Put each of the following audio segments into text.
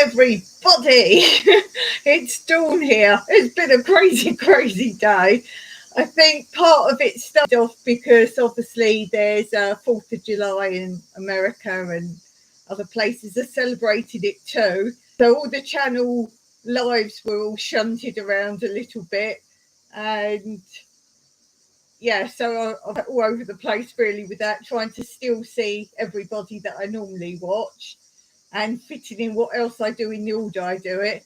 everybody. It's dawn here. It's been a crazy day. I think part of it started off because obviously there's 4th of July in America and other places are celebrating it too. So all the channel lives were all shunted around a little bit. And yeah, so I'm all over the place really with that, trying to still see everybody that I normally watch and fitting in what else I do in the order I do it.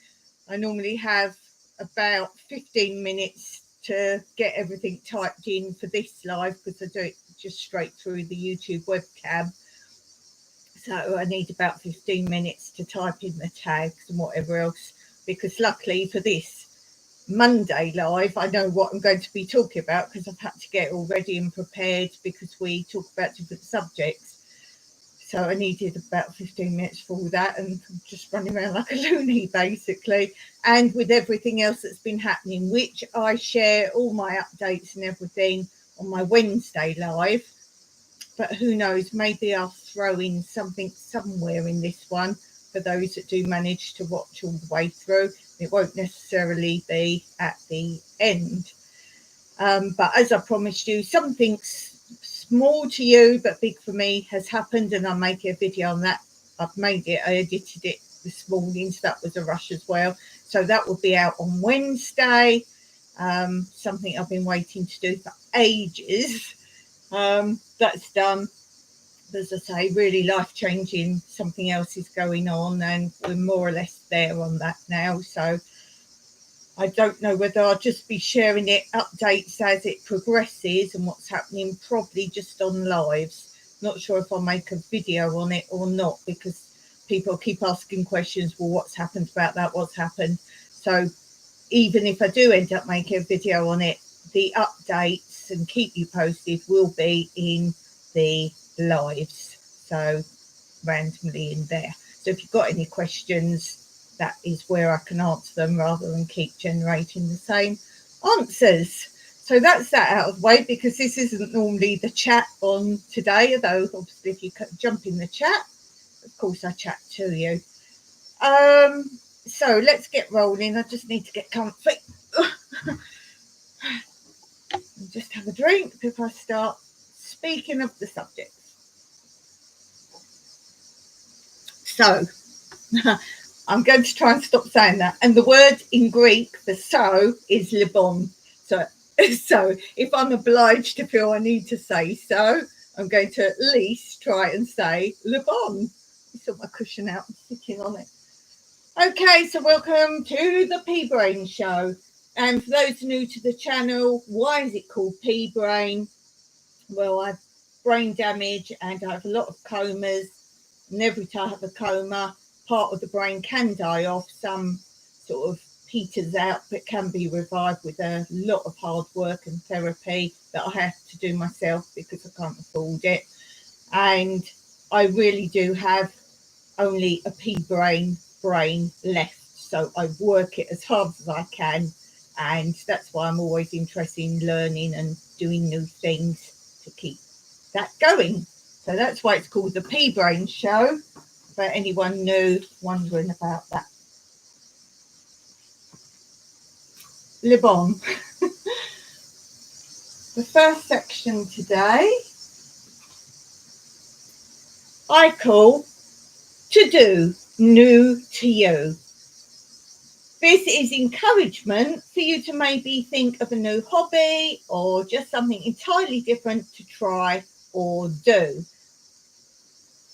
I normally have about 15 minutes to get everything typed in for this live because I do it just straight through the YouTube webcam. So I need about 15 minutes to type in the tags and whatever else, because luckily for this Monday live, I know what I'm going to be talking about because I've had to get all ready and prepared because we talk about different subjects. So I needed about 15 minutes for all that, and I'm just running around like a loony basically. And with everything else that's been happening, which I share all my updates and everything on my Wednesday live. But who knows, maybe I'll throw in something somewhere in this one for those that do manage to watch all the way through. It won't necessarily be at the end. But as I promised you, something small to you but big for me has happened, and I'll make a video on that. I've made it, I edited it this morning, so that was a rush as well. So that will be out on Wednesday. Something I've been waiting to do for ages. That's done. As I say, really life-changing. Something else is going on and we're more or less there on that now. So I don't know whether I'll just be sharing it, updates as it progresses and what's happening, probably just on lives. Not sure if I'll make a video on it or not, because people keep asking questions. Well, what's happened about that? What's happened? So even if I do end up making a video on it, the updates and keep you posted will be in the lives, so randomly in there. So if you've got any questions, that is where I can answer them rather than keep generating the same answers. So that's that out of the way, because this isn't normally the chat on today, although obviously if you jump in the chat, of course I chat to you. So let's get rolling. I just need to get comfy. Just have a drink before I start speaking of the subject. So I'm going to try and stop saying that. And the word in Greek for so is libon. So if I'm obliged to feel I need to say so, I'm going to at least try and say libon. I sort my cushion out and sitting on it. Okay, so welcome to the P Brain Show. And for those new to the channel, why is it called P Brain? Well, I've brain damage and I have a lot of comas. And every time I have a coma, part of the brain can die off. Some sort of peters out, but can be revived with a lot of hard work and therapy that I have to do myself because I can't afford it. And I really do have only a pea brain left. So I work it as hard as I can. And that's why I'm always interested in learning and doing new things to keep that going. So that's why it's called the P Brain Show, for anyone new wondering about that. Live on. The first section today I call To Do New to You. This is encouragement for you to maybe think of a new hobby or just something entirely different to try or do.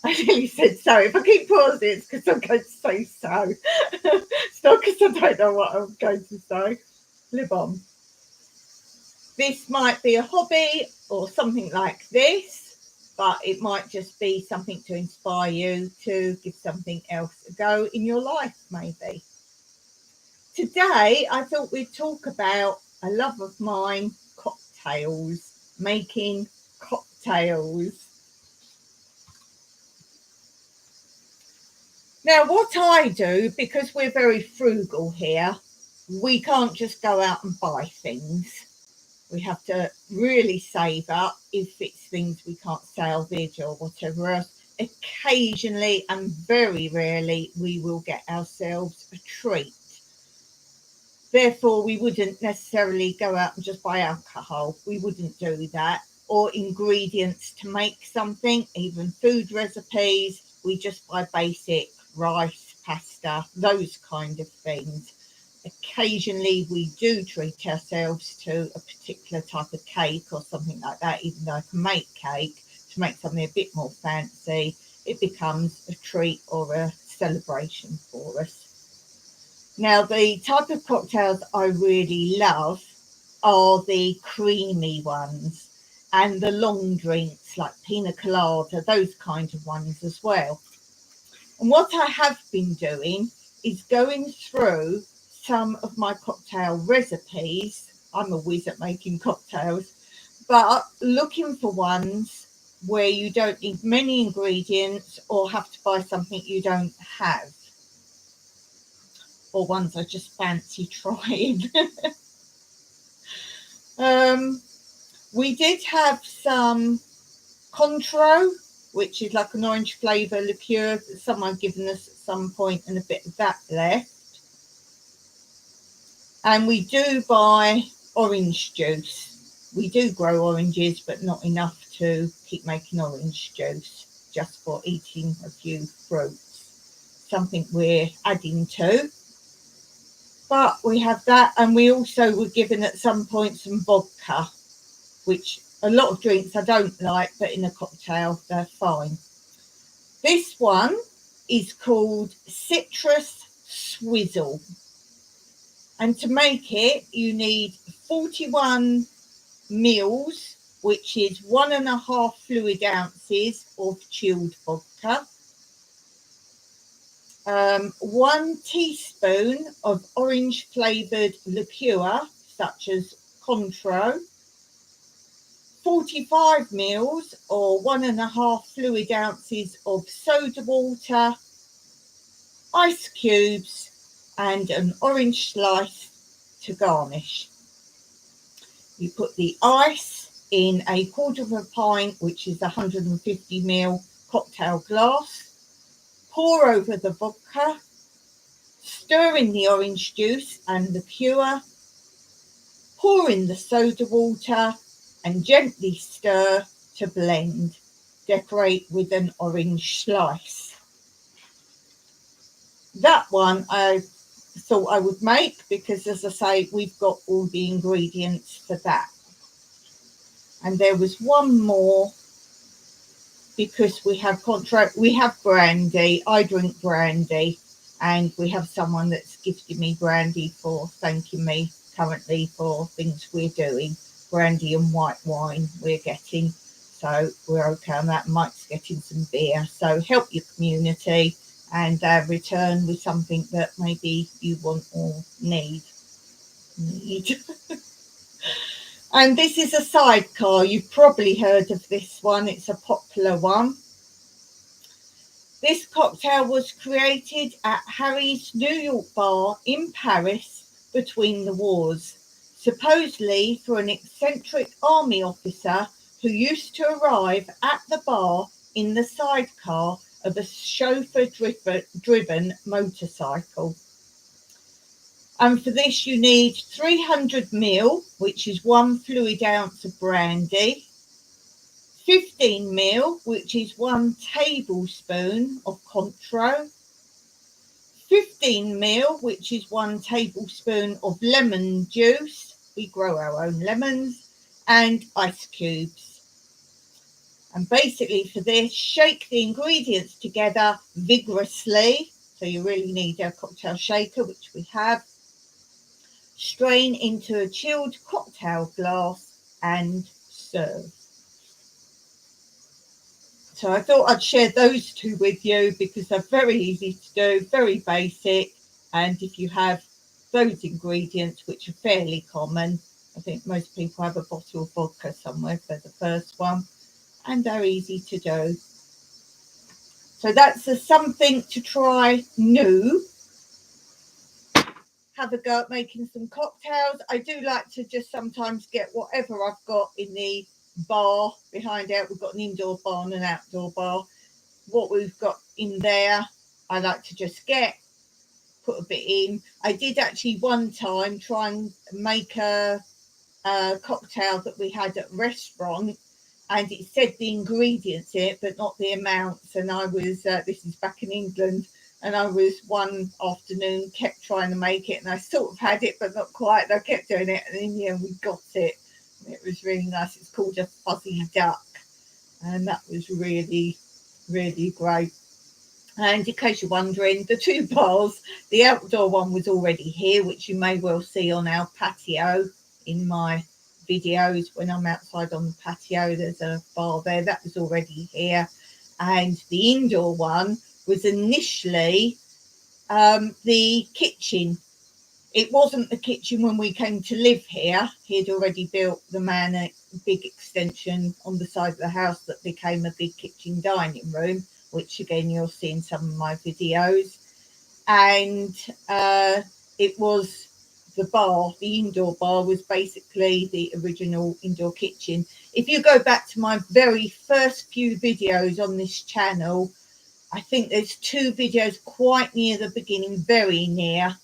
I nearly said so. If I keep pausing, it's because I'm going to say so. It's not because I don't know what I'm going to say. Live on. This might be a hobby or something like this, but it might just be something to inspire you to give something else a go in your life, maybe. Today, I thought we'd talk about a love of mine, cocktails, making cocktails. Now, what I do, because we're very frugal here, we can't just go out and buy things. We have to really save up if it's things we can't salvage or whatever else, occasionally and very rarely we will get ourselves a treat. Therefore, we wouldn't necessarily go out and just buy alcohol. We wouldn't do that. Or ingredients to make something, even food recipes. We just buy basic rice, pasta, those kind of things. Occasionally, we do treat ourselves to a particular type of cake or something like that, even though I can make cake. To make something a bit more fancy, it becomes a treat or a celebration for us. Now, the type of cocktails I really love are the creamy ones and the long drinks like pina colada, those kind of ones as well. And what I have been doing is going through some of my cocktail recipes. I'm a whiz at making cocktails, but looking for ones where you don't need many ingredients or have to buy something you don't have, or ones I just fancy trying. We did have some Contro, which is like an orange flavour liqueur that someone given us at some point, and a bit of that left. And we do buy orange juice. We do grow oranges, but not enough to keep making orange juice, just for eating a few fruits. Something we're adding to. But we have that, and we also were given at some point some vodka, which a lot of drinks I don't like, but in a cocktail they're fine. This one is called Citrus Swizzle, and to make it you need 41 mils, which is 1.5 fluid ounces of chilled vodka, 1 teaspoon of orange flavoured liqueur such as Contro, 45 mils or 1.5 fluid ounces of soda water, ice cubes, and an orange slice to garnish. You put the ice in a 1/4 pint, which is 150 ml cocktail glass, pour over the vodka, stir in the orange juice and liqueur, pour in the soda water, and gently stir to blend. Decorate with an orange slice. That one I thought I would make because, as I say, we've got all the ingredients for that. And there was one more, because we have brandy. I drink brandy, and we have someone that's gifted me brandy for thanking me currently for things we're doing. Brandy and white wine we're getting, so we're okay on that. Mike's getting some beer, so help your community and return with something that maybe you want or need. And this is a sidecar. You've probably heard of this one. It's a popular one. This cocktail was created at Harry's New York bar in Paris between the wars, supposedly for an eccentric army officer who used to arrive at the bar in the sidecar of a chauffeur-driven motorcycle. And for this you need 300 ml, which is 1 fluid ounce of brandy, 15 ml, which is 1 tablespoon of Contro, 15 ml, which is 1 tablespoon of lemon juice. We grow our own lemons, and ice cubes. And basically for this, shake the ingredients together vigorously. So you really need a cocktail shaker, which we have. Strain into a chilled cocktail glass and serve. So I thought I'd share those two with you because they're very easy to do, very basic. And if you have those ingredients, which are fairly common, I think most people have a bottle of vodka somewhere for the first one, and they're easy to do. So that's something to try new. Have a go at making some cocktails. I do like to just sometimes get whatever I've got in the bar behind out. We've got an indoor bar and an outdoor bar. what we've got in there. I like to just put a bit in. I did actually one time try and make a cocktail that we had at a restaurant, and it said the ingredients in it but not the amounts, and I was this is back in England, and I was one afternoon kept trying to make it, and I sort of had it but not quite, and I kept doing it, and in the end we got it, and it was really nice. It's called a fuzzy duck, and that was really, really great. And in case you're wondering, the 2 bars, the outdoor one was already here, which you may well see on our patio in my videos. When I'm outside on the patio, there's a bar there. That was already here. And the indoor one was initially the kitchen. It wasn't the kitchen when we came to live here. He'd already built the man a big extension on the side of the house that became a big kitchen dining room, which again you'll see in some of my videos. And it was the bar, the indoor bar was basically the original indoor kitchen. If you go back to my very first few videos on this channel, I think there's 2 videos quite near the beginning, very near,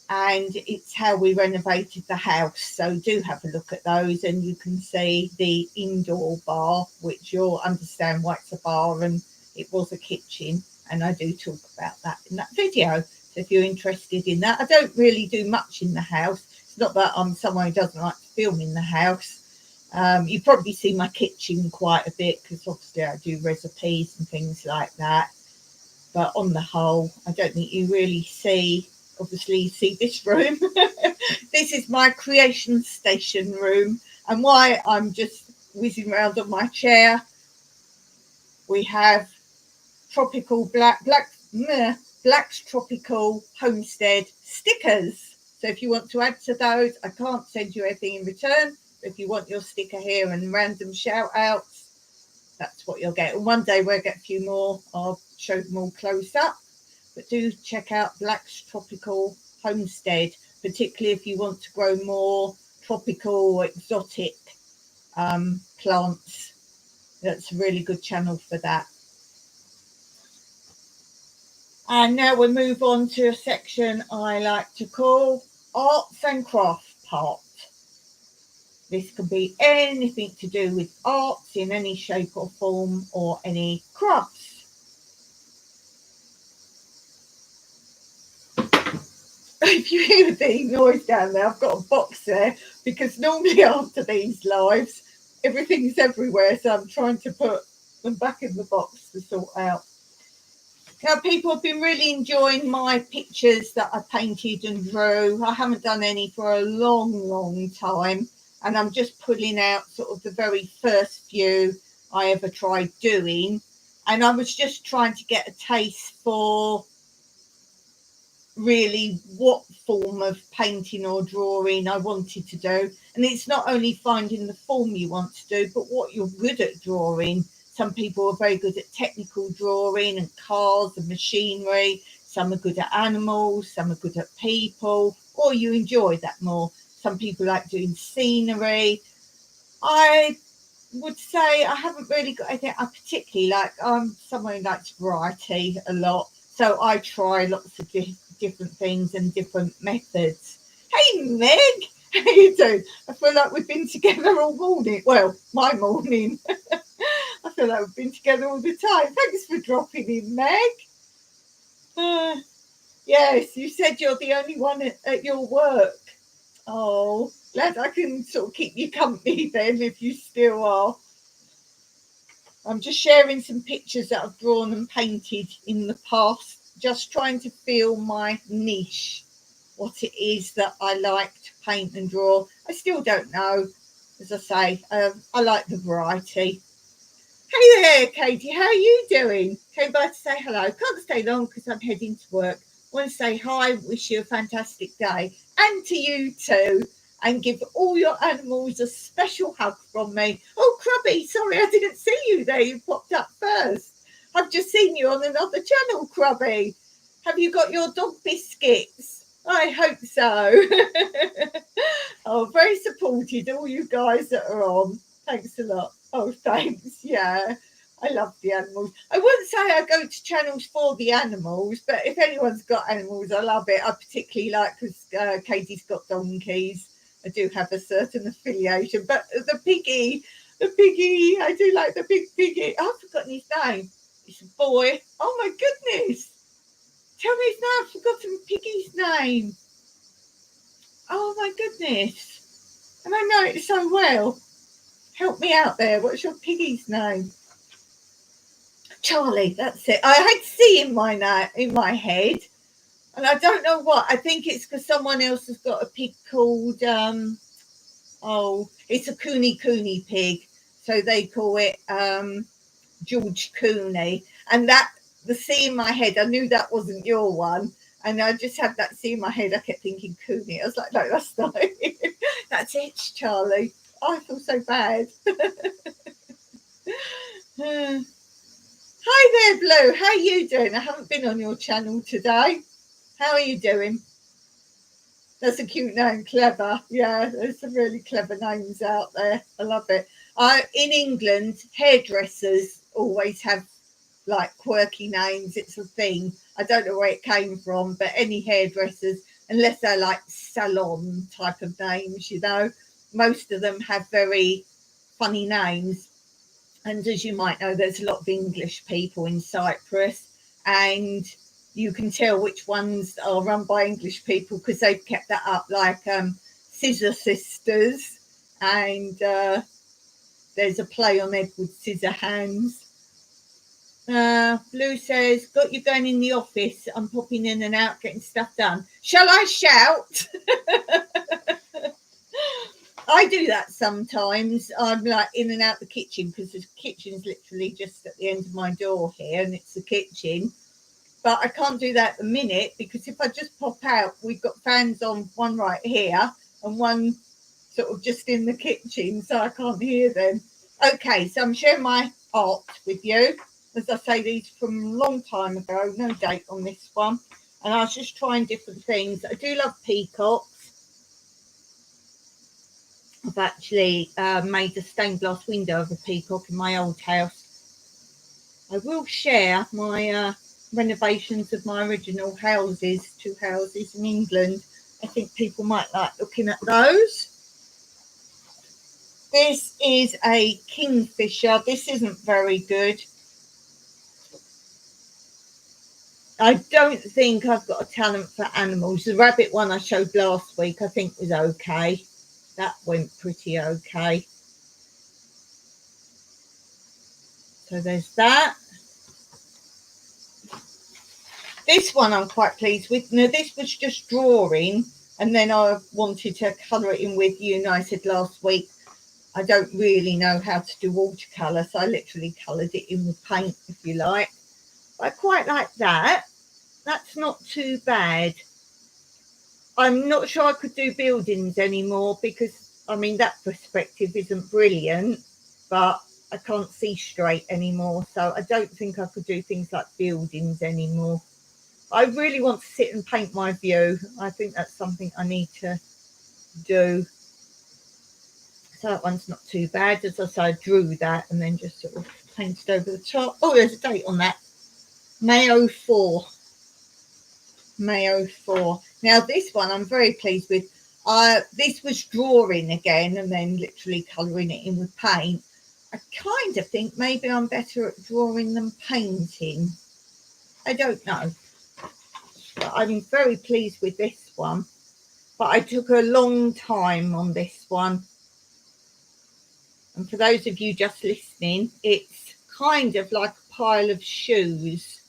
and it's how we renovated the house. So do have a look at those, and you can see the indoor bar, which you'll understand why it's a bar and it was a kitchen, and I do talk about that in that video. So if you're interested in that, I don't really do much in the house. It's not that I'm someone who doesn't like to film in the house. You probably see my kitchen quite a bit because obviously I do recipes and things like that. But on the whole, I don't think you really see, obviously you see this room. This is my creation station room, and why I'm just whizzing around on my chair. We have tropical Black's Tropical Homestead stickers. So if you want to add to those, I can't send you anything in return. But if you want your sticker here and random shout outs, that's what you'll get. And one day we'll get a few more. I'll show them all close up. But do check out Black's Tropical Homestead, particularly if you want to grow more tropical exotic plants. That's a really good channel for that. And now we'll move on to a section I like to call Arts and Craft Part. This can be anything to do with arts in any shape or form, or any crafts. If you hear the noise down there, I've got a box there, because normally after these lives, everything's everywhere, so I'm trying to put them back in the box to sort out. Now, people have been really enjoying my pictures that I painted and drew. I haven't done any for a long, long time, and I'm just pulling out sort of the very first few I ever tried doing. And I was just trying to get a taste for really what form of painting or drawing I wanted to do. And it's not only finding the form you want to do, but what you're good at drawing. Some people are very good at technical drawing and cars and machinery. Some are good at animals, some are good at people, or you enjoy that more. Some people like doing scenery. I would say I haven't really got anything I particularly like. I'm someone who likes variety a lot, so I try lots of different things and different methods. Hey Meg, how you doing? I feel like we've been together all morning. Well, my morning. I feel like we've been together all the time. Thanks for dropping in, Meg. Yes, you said you're the only one at your work. Oh, glad I can sort of keep you company then, if you still are. I'm just sharing some pictures that I've drawn and painted in the past, just trying to feel my niche, what it is that I like to paint and draw. I still don't know. As I say, I like the variety. Hey there, Katie, how are you doing? Came by to say hello. Can't stay long because I'm heading to work. Want to say hi, wish you a fantastic day, and to you too, and give all your animals a special hug from me. Oh, Crubby, sorry I didn't see you there. You popped up first. I've just seen you on another channel, Crubby. Have you got your dog biscuits? I hope so. Oh, very supported, all you guys that are on. Thanks a lot. Oh, thanks. Yeah. I love the animals. I wouldn't say I go to channels for the animals, but if anyone's got animals, I love it. I particularly like, because Katie's got donkeys. I do have a certain affiliation, but the piggy, I do like the big piggy. I've forgotten his name. It's a boy. Oh my goodness. Tell me his name. I've forgotten Piggy's name. Oh my goodness. And I know it so well. Help me out there. What's your piggy's name? Charlie, that's it. I had C in my head, and I don't know what. I think it's because someone else has got a pig called it's a Cooney pig, so they call it George Cooney. And that, the C in my head, I knew that wasn't your one, and I just had that C in my head. I kept thinking Cooney. I was like, no, that's not it. That's it, Charlie. I feel so bad. Hi there, Blue. How are you doing? I haven't been on your channel today. How are you doing? That's a cute name, clever. Yeah, there's some really clever names out there. I love it. In England, hairdressers always have like quirky names. It's a thing. I don't know where it came from, but any hairdressers, unless they're like salon type of names, most of them have very funny names. And as you might know, there's a lot of English people in Cyprus, and you can tell which ones are run by English people because they've kept that up, like Scissor Sisters, and there's a play on Edward Scissorhands. Blue says, got you going in the office. I'm popping in and out, getting stuff done. Shall I shout? I do that sometimes. I'm like in and out the kitchen because the kitchen's literally just at the end of my door here, and it's the kitchen. But I can't do that at the minute because if I just pop out, we've got fans on, one right here and one sort of just in the kitchen, so I can't hear them. Okay, so I'm sharing my art with you. As I say, these from a long time ago, no date on this one. And I was just trying different things. I do love peacocks. I've actually made a stained glass window of a peacock in my old house. I will share my renovations of my original houses, 2 houses in England. I think people might like looking at those. This is a kingfisher. This isn't very good. I don't think I've got a talent for animals. The rabbit one I showed last week I think was okay. That went pretty okay. So there's that. This one I'm quite pleased with. Now, this was just drawing, and then I wanted to colour it in with you. And I said last week, I don't really know how to do watercolour, so I literally coloured it in with paint, if you like. I quite like that. That's not too bad. I'm not sure I could do buildings anymore because, I mean, that perspective isn't brilliant, but I can't see straight anymore. So I don't think I could do things like buildings anymore. I really want to sit and paint my view. I think that's something I need to do. So that one's not too bad. As I say, I drew that and then just sort of painted over the top. Oh, there's a date on that. May 04. May 04. Now this one I'm very pleased with. This was drawing again and then literally colouring it in with paint. I kind of think maybe I'm better at drawing than painting. I don't know. But I'm very pleased with this one. But I took a long time on this one. And for those of you just listening, it's kind of like a pile of shoes.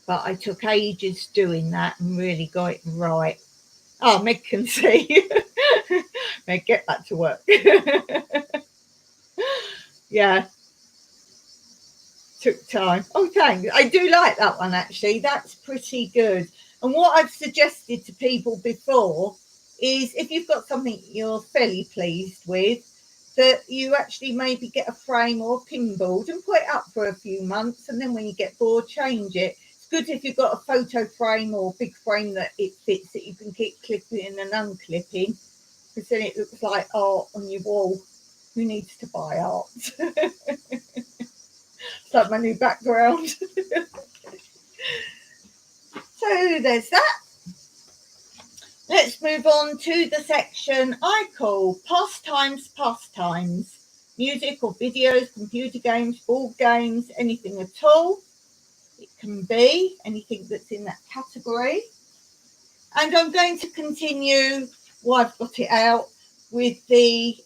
But I took ages doing that and really got it right. Oh, Meg can see. Meg, get back to work. Yeah. Took time. Oh, thanks. I do like that one, actually. That's pretty good. And what I've suggested to people before is if you've got something you're fairly pleased with, that you actually maybe get a frame or a pinboard and put it up for a few months. And then when you get bored, change it. Good if you've got a photo frame or big frame that it fits, that you can keep clipping and unclipping, because then it looks like art on your wall. who needs to buy art? It's like my new background. So there's that. Let's move on to the section I call Pastimes. Music or videos, computer games, board games, anything at all. It can be anything that's in that category. And I'm going to continue, while I've got it out, with the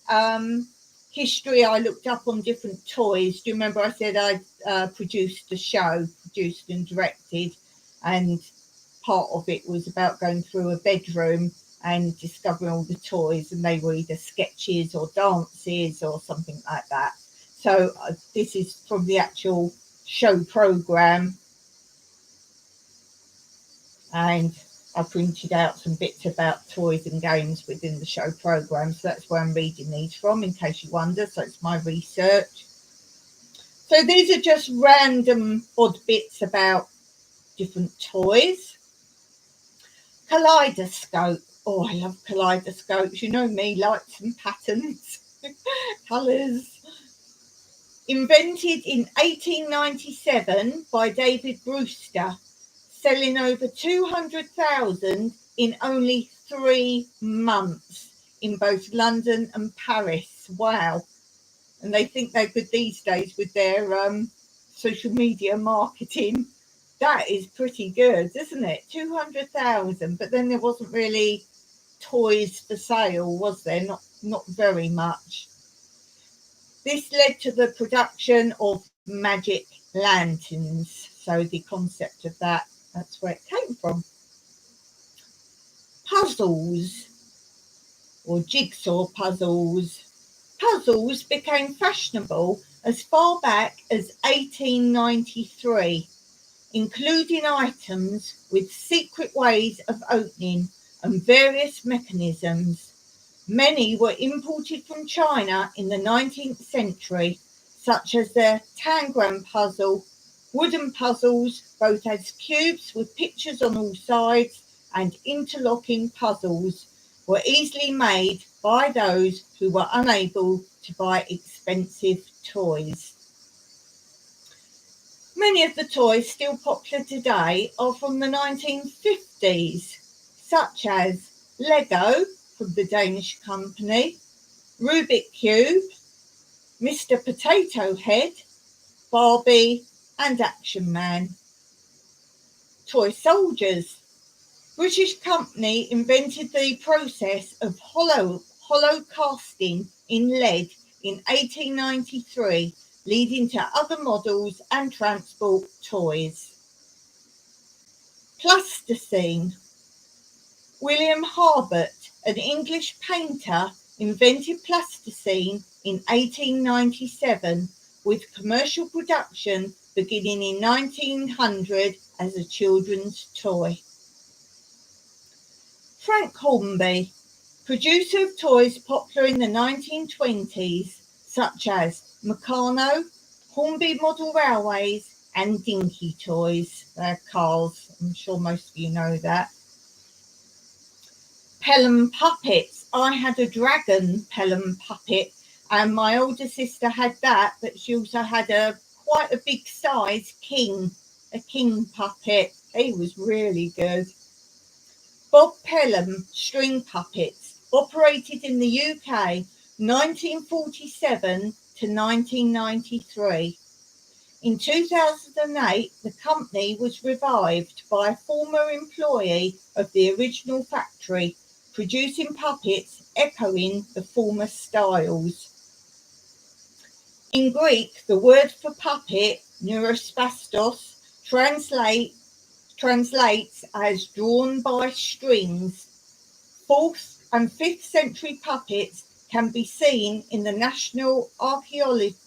history I looked up on different toys. Do you remember I said I produced a show, produced and directed, and part of it was about going through a bedroom and discovering all the toys, and they were either sketches or dances or something like that. So this is from the actual show program, and I printed out some bits about toys and games within the show program. So that's where I'm reading these from, in case you wonder. So it's my research. So these are just random odd bits about different toys. Kaleidoscope. Oh, I love kaleidoscopes. You know me, lights and patterns, colours. Invented in 1897 by David Brewster, selling over 200,000 in only 3 months in both London and Paris. Wow. And they think they're good these days with their social media marketing. That is pretty good, isn't it? 200,000, but then there wasn't really toys for sale, was there? Not very much. This led to the production of magic lanterns. So the concept of that's where it came from. Puzzles or jigsaw puzzles. Puzzles became fashionable as far back as 1893. Including items with secret ways of opening and various mechanisms. Many were imported from China in the 19th century, such as the tangram puzzle, wooden puzzles, both as cubes with pictures on all sides, and interlocking puzzles were easily made by those who were unable to buy expensive toys. Many of the toys still popular today are from the 1950s, such as Lego from the Danish company, Rubik Cube, Mr. Potato Head, Barbie and Action Man. Toy soldiers. British company invented the process of hollow casting in lead in 1893, leading to other models and transport toys. Plasticine. William Harbert, an English painter, invented plasticine in 1897, with commercial production beginning in 1900 as a children's toy. Frank Hornby, producer of toys popular in the 1920s, such as Meccano, Hornby model railways, and Dinky toys. They're cars. I'm sure most of you know that. Pelham puppets. I had a dragon Pelham puppet, and my older sister had that, but she also had quite a big size a king puppet. He was really good. Bob Pelham string puppets, operated in the UK 1947 to 1993. In 2008, the company was revived by a former employee of the original factory, producing puppets echoing the former styles. In Greek, the word for puppet, neurospastos, translates as drawn by strings. 4th and 5th century puppets can be seen in the National Archaeological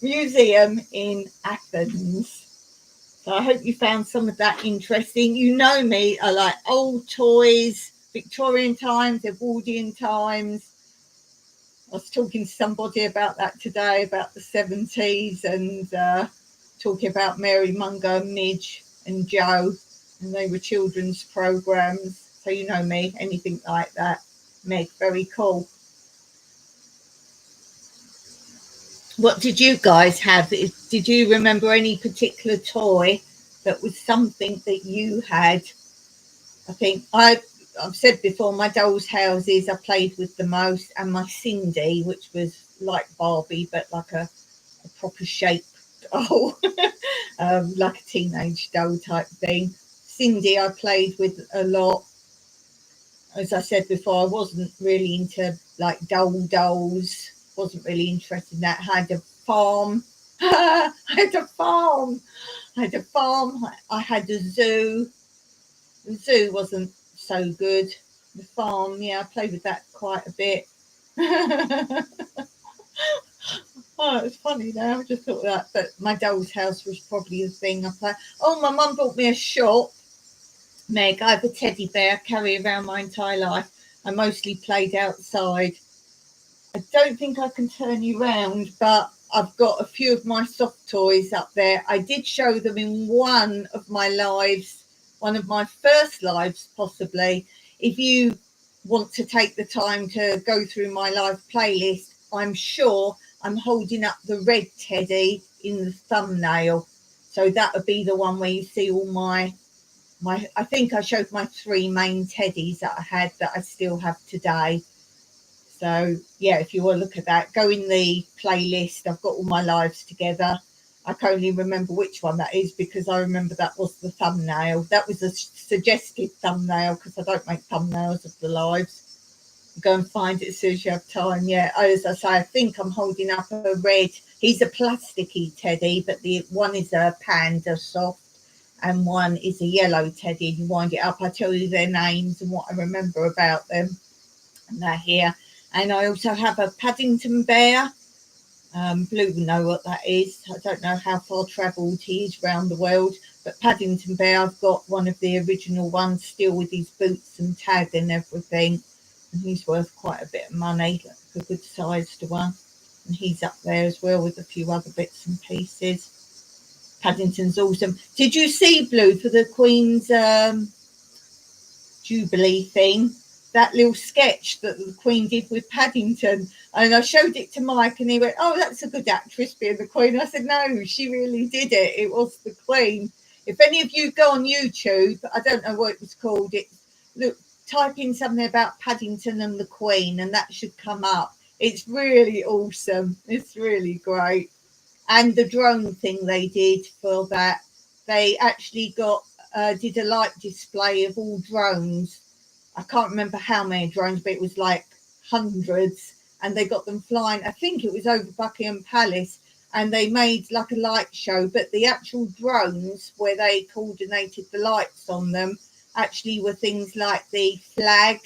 Museum in Athens. So I hope you found some of that interesting. You know me, I like old toys, Victorian times, Edwardian times. I was talking to somebody about that today, about the 70s, and talking about Mary Munger, Midge and Joe, and they were children's programs. So you know me, anything like that. Meg, very cool. What did you guys have? Did you remember any particular toy that was something that you had? I think I've said before, my doll's houses I played with the most, and my Cindy, which was like Barbie but like a proper shape doll, like a teenage doll type thing. Cindy I played with a lot. As I said before, I wasn't really into like dolls. Wasn't really interested in that. I had a farm. I had a farm. I had a zoo. The zoo wasn't so good. The farm, yeah, I played with that quite a bit. Oh, it's funny now. I just thought that. But my doll's house was probably the thing I played. Oh, my mum bought me a shop. Meg, I have a teddy bear I carry around my entire life. I mostly played outside. I don't think I can turn you round, but I've got a few of my soft toys up there. I did show them in one of my lives, one of my first lives, possibly. If you want to take the time to go through my live playlist, I'm sure I'm holding up the red teddy in the thumbnail. So that would be the one where you see all my I think I showed my 3 main teddies that I had that I still have today. So yeah, if you want to look at that, go in the playlist. I've got all my lives together. I can only remember which one that is because I remember that was the thumbnail. That was a suggested thumbnail because I don't make thumbnails of the lives. Go and find it as soon as you have time. Yeah, as I say, I think I'm holding up a red. He's a plasticky teddy, but the one is a panda soft and one is a yellow teddy. You wind it up, I tell you their names and what I remember about them. And they're here. And I also have a Paddington bear. Blue will know what that is. I don't know how far travelled he is around the world, but Paddington bear, I've got one of the original ones still with his boots and tag and everything. And he's worth quite a bit of money, like a good sized one. And he's up there as well with a few other bits and pieces. Paddington's awesome. Did you see, Blue, for the Queen's Jubilee thing? That little sketch that the Queen did with Paddington, and I showed it to Mike and he went, oh, that's a good actress being the Queen. I said, no, she really did it. It was the Queen. If any of you go on YouTube, I don't know what it was called, look, type in something about Paddington and the Queen and that should come up. It's really awesome. It's really great. And the drone thing they did for that, they actually did a light display of all drones. I can't remember how many drones, but it was like hundreds, and they got them flying. I think it was over Buckingham Palace, and they made like a light show, but the actual drones where they coordinated the lights on them actually were things like the flag,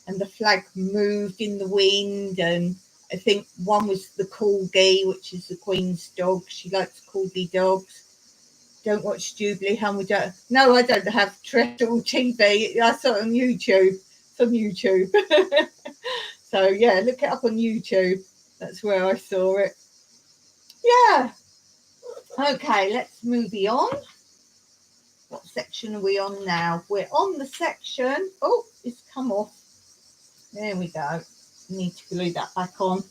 and the flag moved in the wind. And I think one was the corgi, which is the Queen's dog. She likes corgi dogs. Don't watch Jubilee Hum. No, I don't have terrestrial TV. I saw it on YouTube. It's on YouTube. So yeah, look it up on YouTube. That's where I saw it. Yeah. Okay, let's move on. What section are we on now? We're on the section. Oh, it's come off. There we go. Need to glue that back on.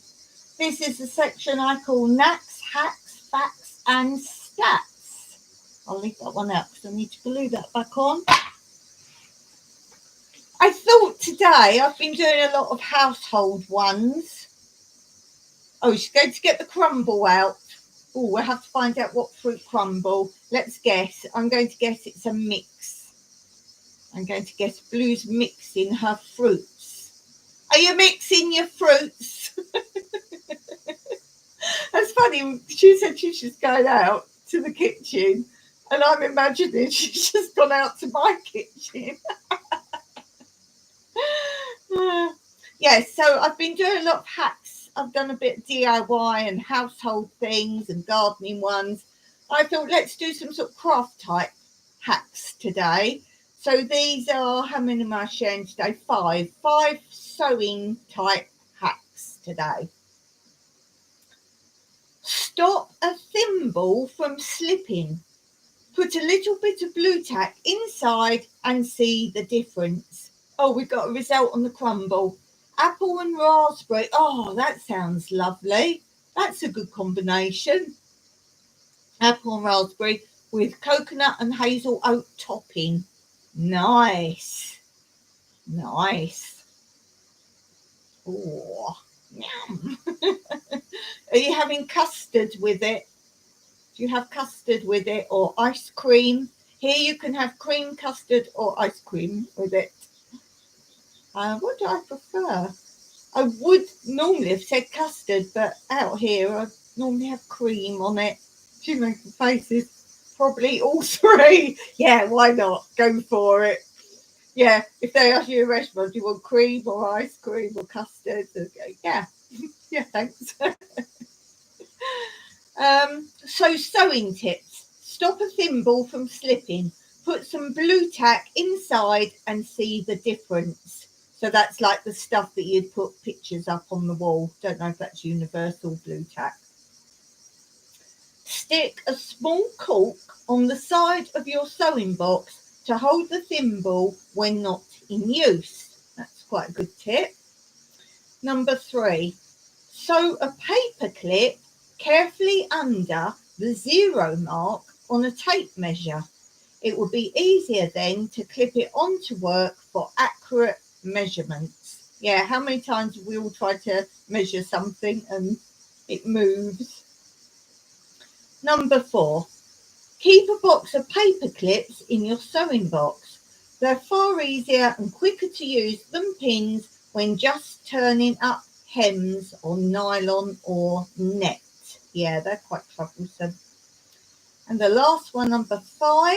This is the section I call Knacks, Hacks, Facts and Stats. I'll leave that one out because I need to glue that back on. I thought today I've been doing a lot of household ones. Oh, she's going to get the crumble out. Oh, we'll have to find out what fruit crumble. Let's guess. I'm going to guess it's a mix. I'm going to guess Blue's mixing her fruits. Are you mixing your fruits? That's funny. She said she's just going out to the kitchen. And I'm imagining she's just gone out to my kitchen. Yeah, so I've been doing a lot of hacks. I've done a bit of DIY and household things and gardening ones. I thought let's do some sort of craft type hacks today. So these are, how many am I sharing today? 5 sewing type hacks today. Stop a thimble from slipping. Put a little bit of blue tack inside and see the difference. Oh, we've got a result on the crumble. Apple and raspberry. Oh, that sounds lovely. That's a good combination. Apple and raspberry with coconut and hazel oat topping. Nice. Nice. Oh, yum. Are you having custard with it? Do you have custard with it or ice cream? Here you can have cream custard or ice cream with it. What do I prefer? I would normally have said custard, but out here I normally have cream on it. She's making faces. Probably all three. Yeah, why not? Go for it. Yeah, if they ask you a restaurant, do you want cream or ice cream or custard? Okay, yeah, yeah, thanks. So sewing tips. Stop a thimble from slipping. Put some blue tack inside and see the difference. So that's like the stuff that you'd put pictures up on the wall. Don't know if that's universal blue tack. Stick a small cork on the side of your sewing box to hold the thimble when not in use. That's quite a good tip. Number 3, sew a paper clip carefully under the 0 mark on a tape measure. It will be easier then to clip it onto work for accurate measurements. Yeah, how many times have we all tried to measure something and it moves? Number 4, keep a box of paper clips in your sewing box. They're far easier and quicker to use than pins when just turning up hems on nylon or net. Yeah, they're quite troublesome. And the last one, number 5,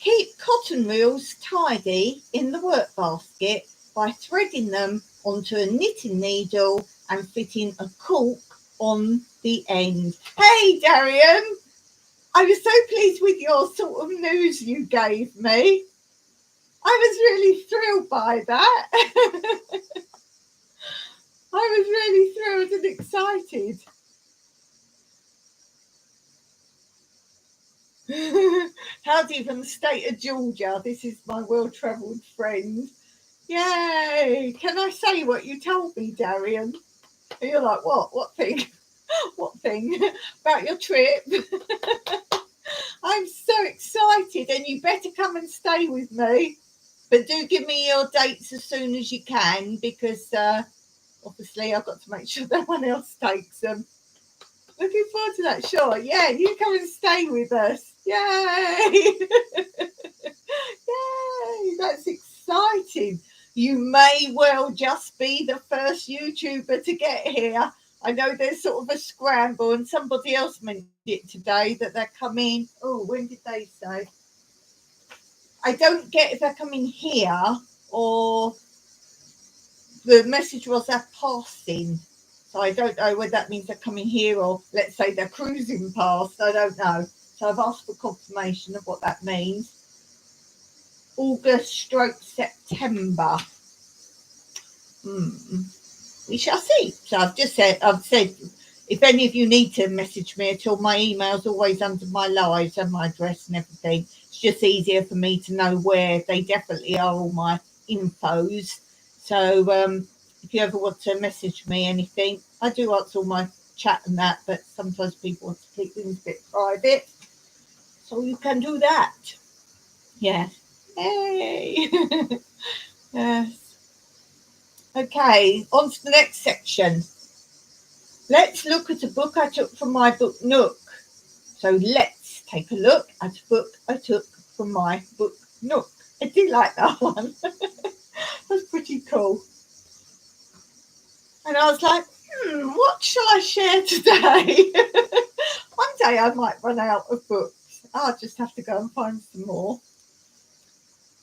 keep cotton reels tidy in the work basket by threading them onto a knitting needle and fitting a cork on the end. Hey, Darian, I was so pleased with your sort of news you gave me. I was really thrilled by that. I was really thrilled and excited. Howdy from the state of Georgia. This is my well-travelled friend. Yay! Can I say what you told me, Darian? And you're like, what? What thing? What thing? About your trip? I'm so excited, and you better come and stay with me. But do give me your dates as soon as you can, because obviously I've got to make sure no one else takes them. Looking forward to that. Sure. Yeah, you come and stay with us. Yay! Yay! That's exciting. You may well just be the first YouTuber to get here. I know there's sort of a scramble, and somebody else mentioned it today that they're coming. Oh, when did they say? I don't get if they're coming here or the message was they're passing. So I don't know whether that means they're coming here or let's say they're cruising past. I don't know. So I've asked for confirmation of what that means. August/September. We shall see. So I've said, if any of you need to message me at all, my email's always under my lives and my address and everything. It's just easier for me to know where they definitely are, all my infos. So if you ever want to message me anything, I do answer all my chat and that, but sometimes people want to keep things a bit private. So you can do that. Yeah. Hey. Yes. Okay, on to the next section. Let's look at a book I took from my book Nook. So let's take a look at a book I took from my book Nook. I did like that one. That's pretty cool. And I was like, what shall I share today? One day I might run out of books. I'll just have to go and find some more.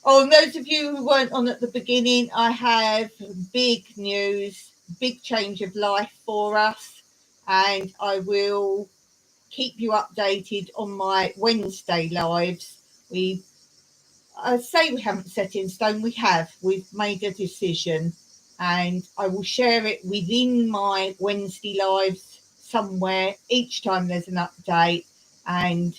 Oh, and those of you who weren't on at the beginning, I have big news, big change of life for us, and I will keep you updated on my Wednesday lives. I say we haven't set in stone, we have. We've made a decision, and I will share it within my Wednesday lives somewhere each time there's an update. And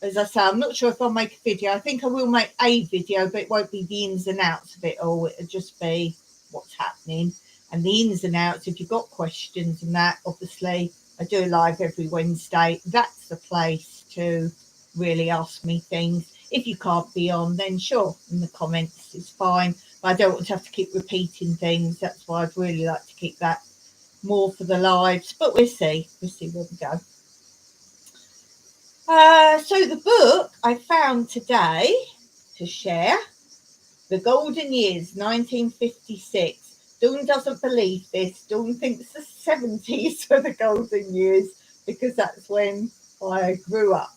as I say, I'm not sure if I'll make a video. I think I will make a video, but it won't be the ins and outs of it all. It'll just be what's happening and the ins and outs. If you've got questions and that, obviously, I do a live every Wednesday. That's the place to really ask me things. If you can't be on, then sure, in the comments is fine. But I don't want to have to keep repeating things. That's why I'd really like to keep that more for the lives. But we'll see. We'll see where we go. So the book I found today to share, The Golden Years, 1956. Dawn doesn't believe this. Dawn thinks the 70s were the golden years because that's when I grew up.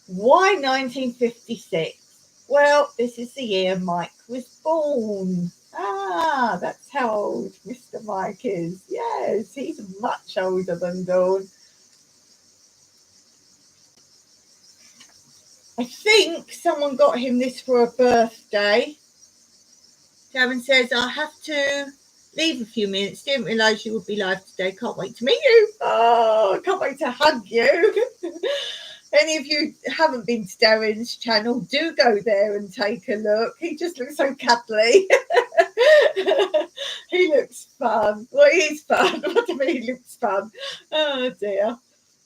Why 1956? Well, this is the year Mike was born. Ah, that's how old Mr. Mike is. Yes, he's much older than Dawn. I think someone got him this for a birthday. Darren says, I have to leave a few minutes. Didn't realise you would be live today. Can't wait to meet you. Oh, can't wait to hug you. Any of you haven't been to Darren's channel, do go there and take a look. He just looks so cuddly. He looks fun. Well, he's fun. What do I mean he looks fun? Oh, dear.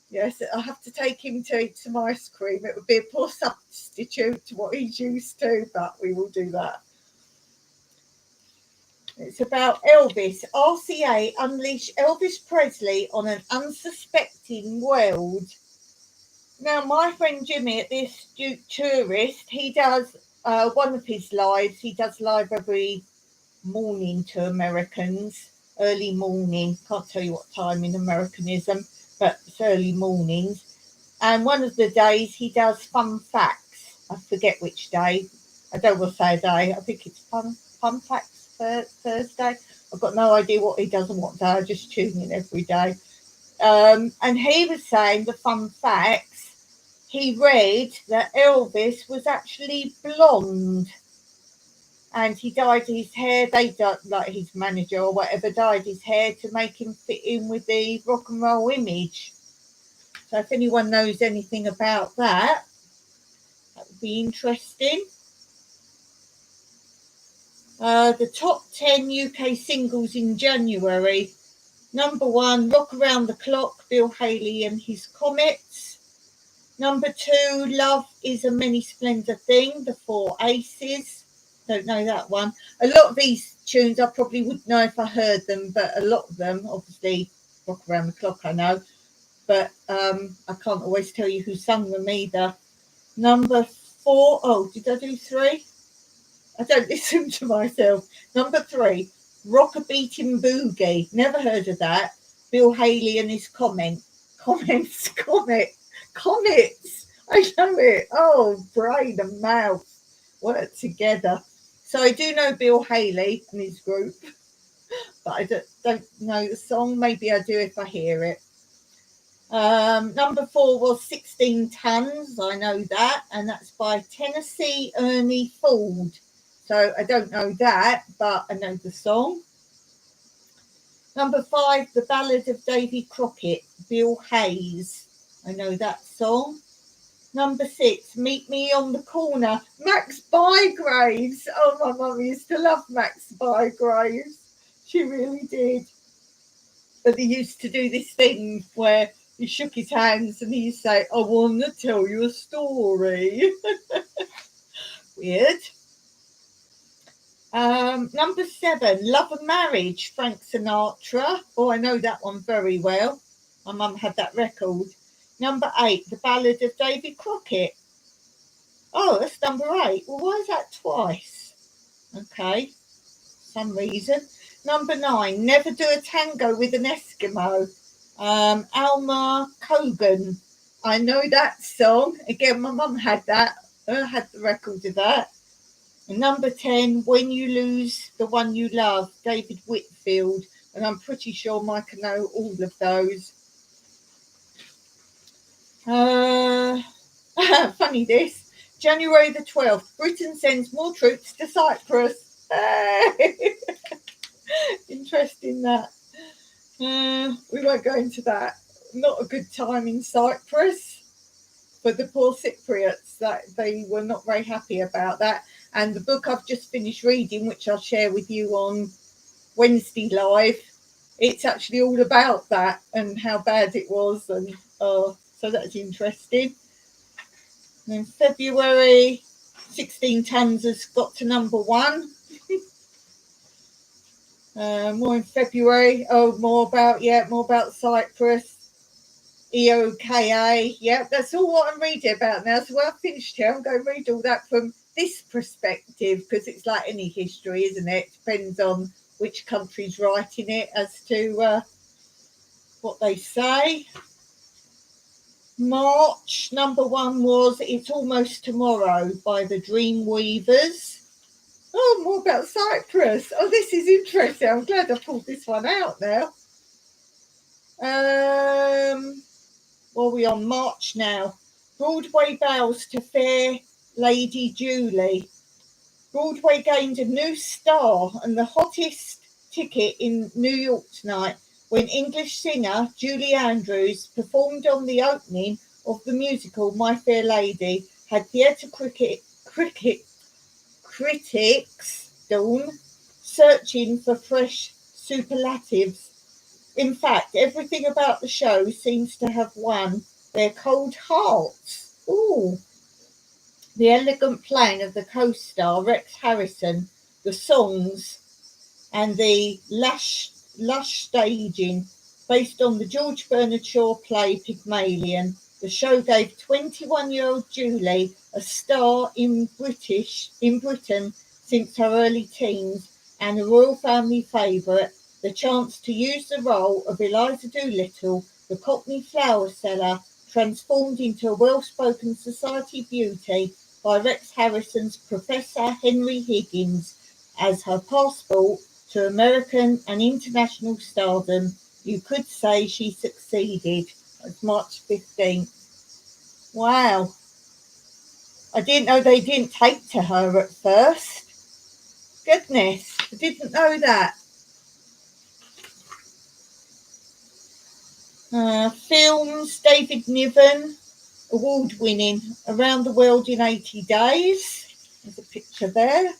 Yes, I have to take him to eat some ice cream. It would be a poor substitute to what he's used to, but we will do that. It's about Elvis. RCA unleash Elvis Presley on an unsuspecting world. Now, my friend Jimmy at the Astute Tourist, he does one of his lives. He does live every morning to Americans, early morning. Can't tell you what time in Americanism, but it's early mornings. And one of the days he does fun facts. I forget which day. I don't want to say a day. I think it's fun facts Thursday. I've got no idea what he does and what day. I just tune in every day. And he was saying the fun facts. He read that Elvis was actually blonde. And he dyed his hair. They dyed, like his manager or whatever, dyed his hair to make him fit in with the rock and roll image. So if anyone knows anything about that, that would be interesting. The top 10 UK singles in January. Number 1, Rock Around the Clock, Bill Haley and His Comets. Number 2, Love is a Many Splendor Thing, The Four Aces. Don't know that one. A lot of these tunes I probably wouldn't know if I heard them, but a lot of them, obviously, Rock Around the Clock I know. But I can't always tell you who sung them either. Number 4, oh, did I do 3? I don't listen to myself. Number 3, Rock a Beatin' Boogie. Never heard of that. Bill Haley and His Comets. I know it. Oh, brain and mouth work together. So I do know Bill Haley and his group, but I don't know the song. Maybe I do if I hear it. Number 4 was 16 Tons. I know that, and that's by Tennessee Ernie Ford. So I don't know that, but I know the song. Number 5, The Ballad of Davy Crockett, Bill Hayes. I know that song. Number 6, Meet Me on the Corner, Max Bygraves. Oh, my mum used to love Max Bygraves. She really did. But they used to do this thing where he shook his hands and he'd say, I want to tell you a story. Weird. Number 7, Love and Marriage, Frank Sinatra. Oh, I know that one very well. My mum had that record. Number 8, The Ballad of Davy Crockett. Oh, that's number 8. Well, why is that twice? Okay, some reason. Number 9, Never Do a Tango with an Eskimo. Alma Cogan. I know that song. Again, my mum had that. I had the record of that. And number 10, When You Lose the One You Love, David Whitfield. And I'm pretty sure Mike can know all of those. Funny this. January the 12th, Britain sends more troops to Cyprus. Interesting that. We won't go into that. Not a good time in Cyprus for the poor Cypriots. That they were not very happy about that. And the book I've just finished reading, which I'll share with you on Wednesday live, it's actually all about that and how bad it was, and so that's interesting. And in February, 16 tons has got to number 1. More in February. More about Cyprus. EOKA. Yeah, that's all what I'm reading about now. So when I've finished here, I'm going to read all that from this perspective, because it's like any history, isn't it? It depends on which country's writing it as to what they say. March, number 1 was It's Almost Tomorrow by the Dreamweavers. Oh, more about Cyprus. Oh, this is interesting. I'm glad I pulled this one out now. What are we on? March now. Broadway bows to Fair Lady Julie. Broadway gained a new star and the hottest ticket in New York tonight when English singer Julie Andrews performed on the opening of the musical My Fair Lady. Had theatre critics searching for fresh superlatives. In fact, everything about the show seems to have won their cold hearts. Ooh. The elegant playing of the co-star Rex Harrison, the songs, and the lush staging based on the George Bernard Shaw play Pygmalion. The show gave 21-year-old Julie a star in Britain since her early teens, and a royal family favourite, the chance to use the role of Eliza Doolittle, the Cockney flower seller, transformed into a well-spoken society beauty by Rex Harrison's Professor Henry Higgins as her passport to American and international stardom. You could say she succeeded. It's March 15th. Wow. I didn't know they didn't take to her at first. Goodness, I didn't know that. Films, David Niven, award-winning, Around the World in 80 Days. There's a picture there.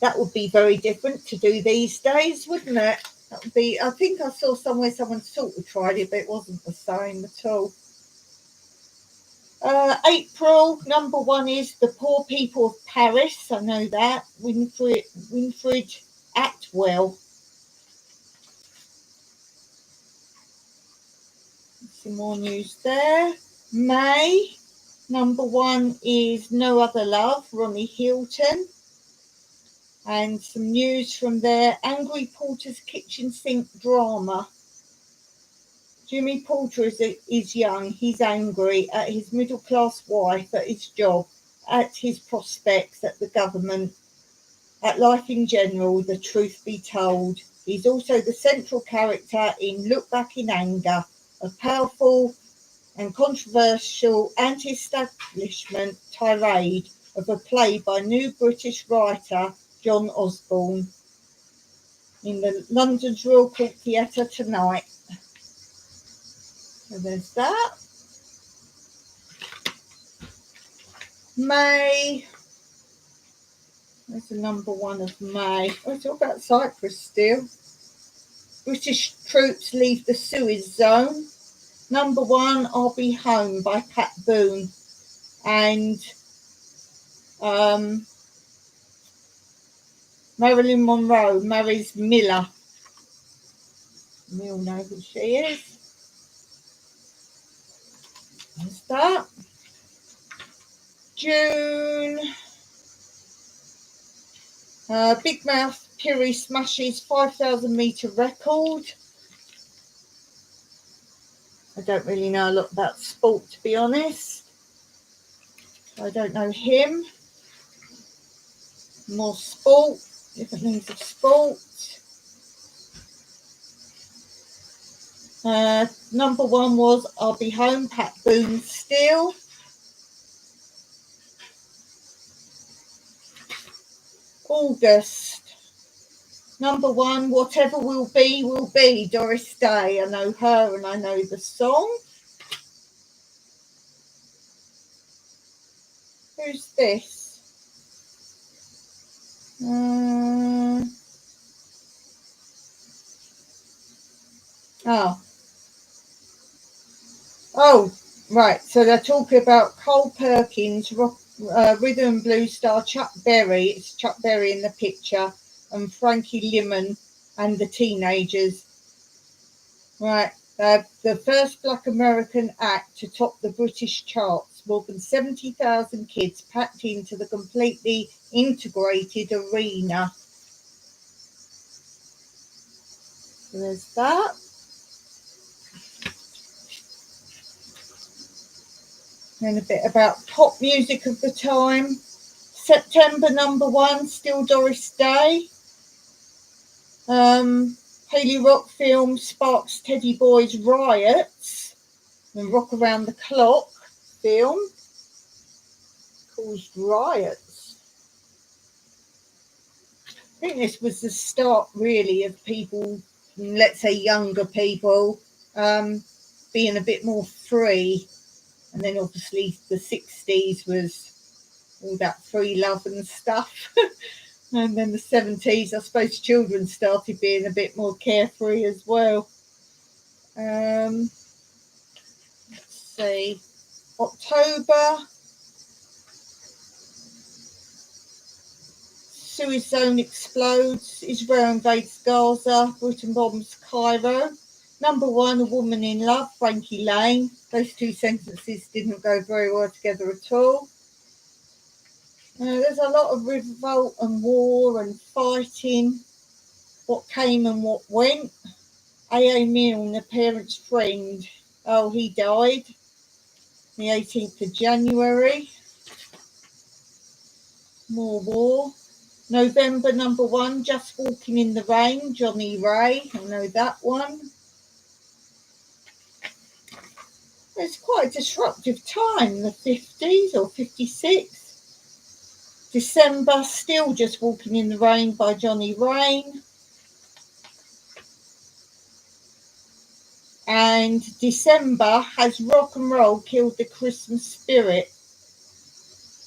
That would be very different to do these days, wouldn't it? That would be, I think I saw somewhere someone sort of tried it, but it wasn't the same at all. April, number 1 is The Poor People of Paris. I know that. Winfred Atwell. Some more news there. May, number 1 is No Other Love, Ronnie Hilton. And some news from their Angry Porter's Kitchen Sink drama. Jimmy Porter is young. He's angry at his middle-class wife, at his job, at his prospects, at the government, at life in general, the truth be told. He's also the central character in Look Back in Anger, a powerful and controversial anti-establishment tirade of a play by new British writer John Osborne in the London's Royal Court Theatre tonight. So there's that. May. There's the number 1 of May. Oh, it's all about Cyprus still. British troops leave the Suez zone. Number 1, I'll Be Home by Pat Boone. And Marilyn Monroe marries Miller. We all know who she is. There's that. June. Big Mouth Piri smashes 5,000 metre record. I don't really know a lot about sport, to be honest. I don't know him. More sport, different things of sport. Number 1 was I'll Be Home, Pat Boone still. August. Number 1, Whatever Will Be, Doris Day. I know her and I know the song. Who's this? Oh, right. So they're talking about Cole Perkins, Rhythm and Blues star Chuck Berry. It's Chuck Berry in the picture, and Frankie Lemon and the Teenagers. Right. The first Black American act to top the British charts. More than 70,000 kids packed into the completely integrated arena. So there's that. And a bit about pop music of the time. September #1, still Doris Day. Haley Rock film sparks Teddy Boy's riots. And Rock Around the Clock film caused riots. I think this was the start, really, of people, let's say younger people, being a bit more free. And then obviously the 60s was all that free love and stuff. And then the 70s, I suppose children started being a bit more carefree as well. Let's see. October. Suez zone explodes. Israel invades Gaza. Britain bombs Cairo. #1, A Woman in Love, Frankie Lane. Those two sentences didn't go very well together at all. There's a lot of revolt and war and fighting. What came and what went. A.A. Milne, the parent's friend. Oh, he died the 18th of January. More war. November #1, Just Walking in the Rain, Johnny Ray. I know that one. It's quite a disruptive time, the 50s or 56. December, still Just Walking in the Rain by Johnny Rain. And December, Has Rock and Roll Killed the Christmas Spirit?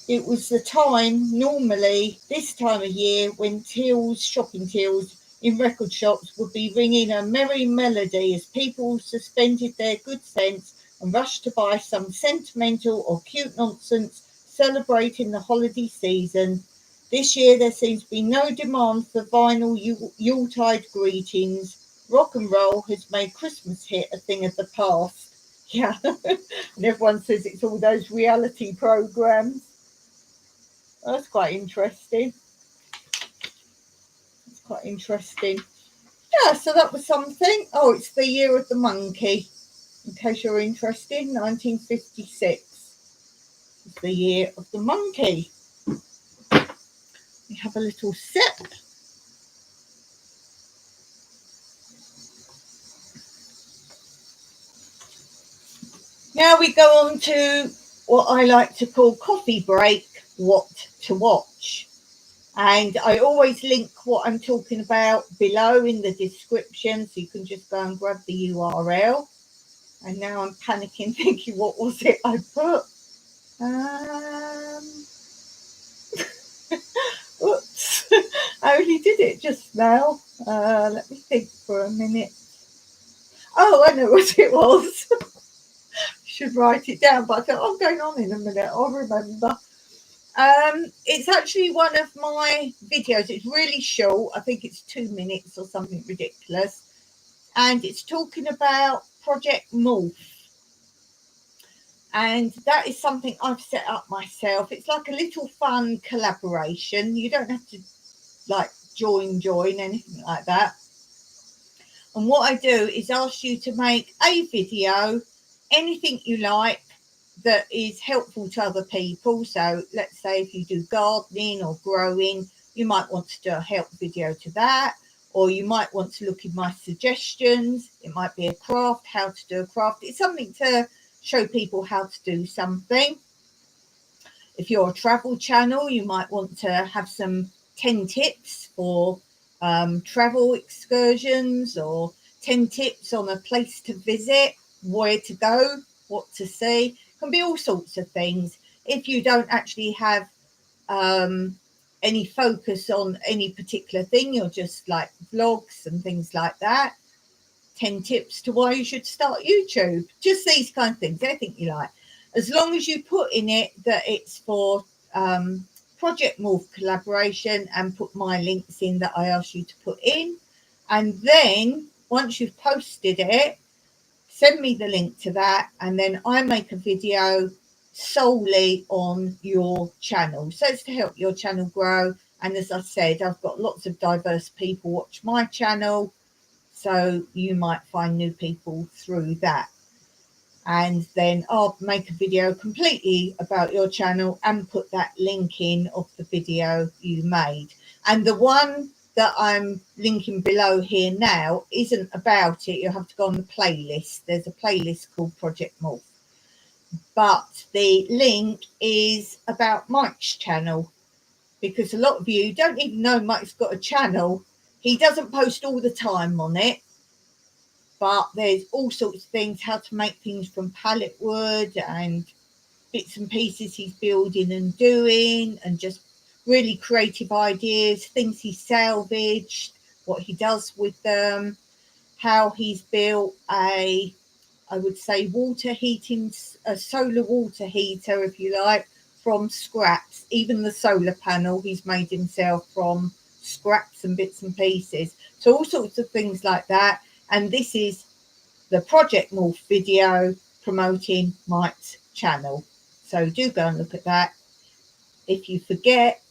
It was the time, normally, this time of year, when shopping tills in record shops would be ringing a merry melody as people suspended their good sense and rushed to buy some sentimental or cute nonsense celebrating the holiday season. This year there seems to be no demand for vinyl Yuletide greetings. Rock and roll has made Christmas hit a thing of the past. Yeah, and everyone says it's all those reality programs. That's quite interesting. That's quite interesting. Yeah, so that was something. Oh, it's the year of the monkey. In case you're interested, 1956 is the year of the monkey. We have a little sip. Now we go on to what I like to call coffee break, what to watch. And I always link what I'm talking about below in the description, so you can just go and grab the URL. And now I'm panicking, thinking, what was it I put? Oops, I only did it just now. Let me think for a minute. Oh, I know what it was. Should write it down, but I thought, I'm going on in a minute, I'll remember. It's actually one of my videos. It's really short. I think it's 2 minutes or something ridiculous. And it's talking about Project MORPH. And that is something I've set up myself. It's like a little fun collaboration. You don't have to like join, anything like that. And what I do is ask you to make a video, anything you like, that is helpful to other people. So let's say if you do gardening or growing, you might want to do a help video to that, or you might want to look in my suggestions. It might be a craft, how to do a craft. It's something to show people how to do something. If you're a travel channel, you might want to have some 10 tips for travel excursions, or 10 tips on a place to visit, where to go, what to see. Can be all sorts of things. If you don't actually have any focus on any particular thing, or just like vlogs and things like that. 10 tips to why you should start YouTube. Just these kind of things, anything you like. As long as you put in it that it's for Project Morph collaboration, and put my links in that I asked you to put in. And then once you've posted it, send me the link to that, and then I make a video solely on your channel. So it's to help your channel grow. And as I said, I've got lots of diverse people watch my channel, so you might find new people through that. And then I'll make a video completely about your channel and put that link in of the video you made. And the one that I'm linking below here now isn't about it. You'll have to go on the playlist. There's a playlist called Project Morph. But the link is about Mike's channel, because a lot of you don't even know Mike's got a channel. He doesn't post all the time on it, but there's all sorts of things, how to make things from pallet wood and bits and pieces he's building and doing, and just really creative ideas, things he salvaged, what he does with them, how he's built a, I would say, water heating, a solar water heater, if you like, from scraps. Even the solar panel he's made himself from scraps and bits and pieces. So all sorts of things like that. And this is the Project Morph video promoting Mike's channel. So do go and look at that. If you forget,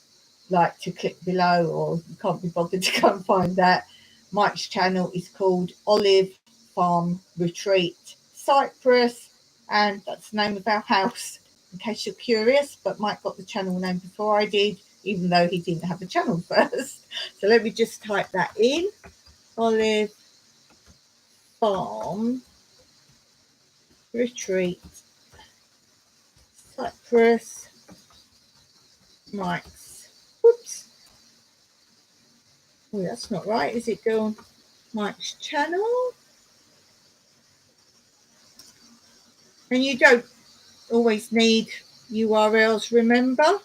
like, to click below, or you can't be bothered to go and find that, Mike's channel is called Olive Farm Retreat Cyprus, and that's the name of our house, in case you're curious. But Mike got the channel name before I did, even though he didn't have a channel first. So let me just type that in. Olive Farm Retreat Cyprus, Mike's. Whoops. Oh, that's not right. Is it going Mike's channel? And you don't always need URLs, remember.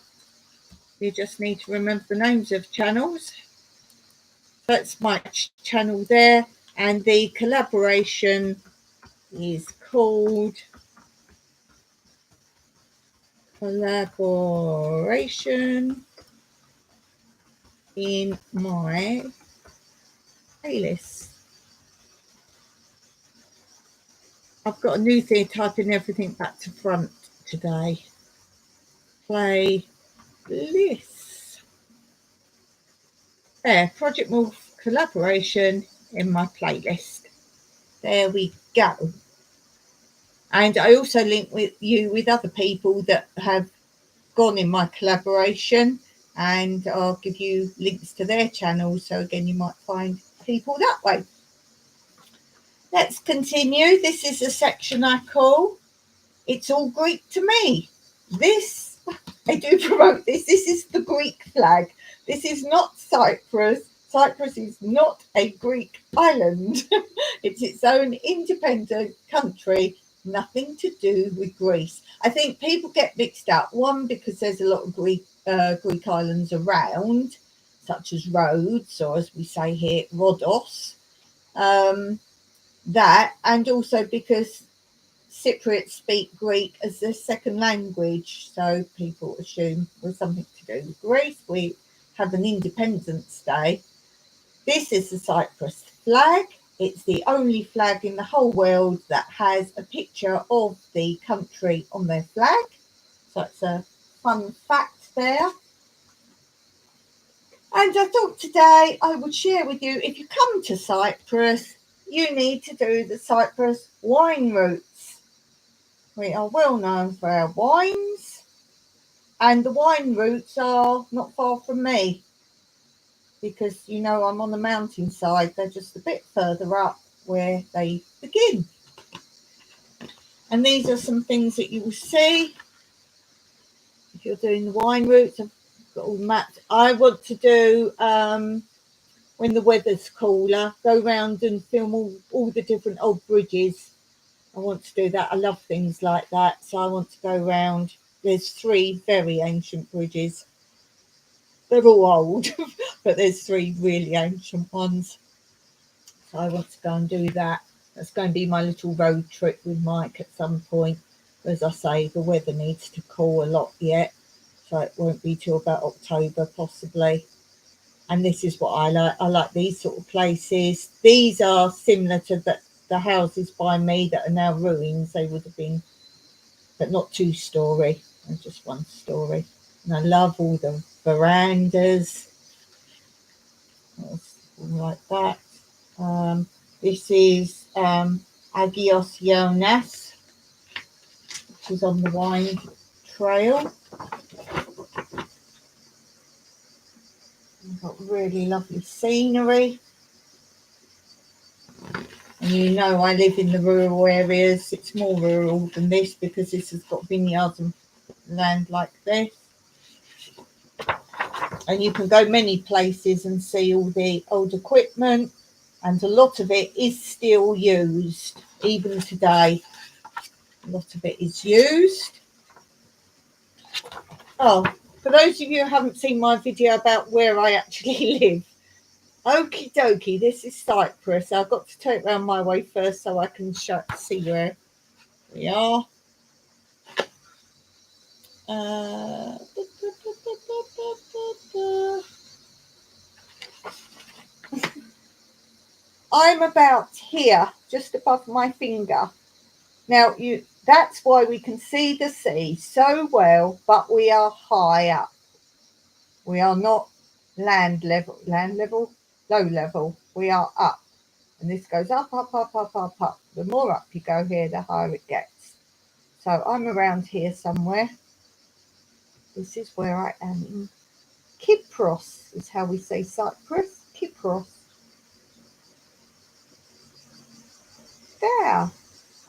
You just need to remember the names of channels. That's Mike's channel there. And the collaboration is called Collaboration in My Playlist. I've got a new thing, typing everything back to front today. Playlist. There, Project Morph collaboration in my playlist. There we go. And I also link with you with other people that have gone in my collaboration, and I'll give you links to their channels. So again, you might find people that way. Let's continue. This is a section I call It's All Greek to Me. This, I do promote this. This is the Greek flag. This is not Cyprus. Cyprus is not a Greek island. It's its own independent country, nothing to do with Greece. I think people get mixed up. One, because there's a lot of Greek islands around, such as Rhodes, or as we say here, Rhodos. That, and also because Cypriots speak Greek as their second language, so people assume we're something to do with Greece. We have an Independence Day. This is the Cyprus flag. It's the only flag in the whole world that has a picture of the country on their flag. So it's a fun fact there. And I thought today I would share with you, if you come to Cyprus, you need to do the Cyprus wine routes. We are well known for our wines, and the wine routes are not far from me, because, you know, I'm on the mountainside. They're just a bit further up where they begin. And these are some things that you will see if you're doing the wine routes. I've got all the maps. I want to do, when the weather's cooler, go round and film all the different old bridges. I want to do that. I love things like that. So I want to go round. There's 3 very ancient bridges. They're all old, but there's 3 really ancient ones. So I want to go and do that. That's going to be my little road trip with Mike at some point. As I say, the weather needs to cool a lot yet, so it won't be till about October possibly. And this is what I like. I like these sort of places. These are similar to the houses by me that are now ruins. They would have been, but not 2-story, and just 1-story. And I love all the verandas, like that. This is Agios Jonas, which is on the wine trail. We've got really lovely scenery. And you know I live in the rural areas. It's more rural than this because this has got vineyards and land like this. And you can go many places and see all the old equipment, and a lot of it is still used even today. A lot of it is used. Oh, for those of you who haven't seen my video about where I actually live, okie dokie, this is Cyprus. I've got to take it around my way first so I can see where we are. I'm about here, just above my finger. Now, that's why we can see the sea so well, but we are high up. We are not low level. We are up. And this goes up, up, up, up, up, up. The more up you go here, the higher it gets. So I'm around here somewhere. This is where I am in Kypros, is how we say Cyprus. Kypros. There.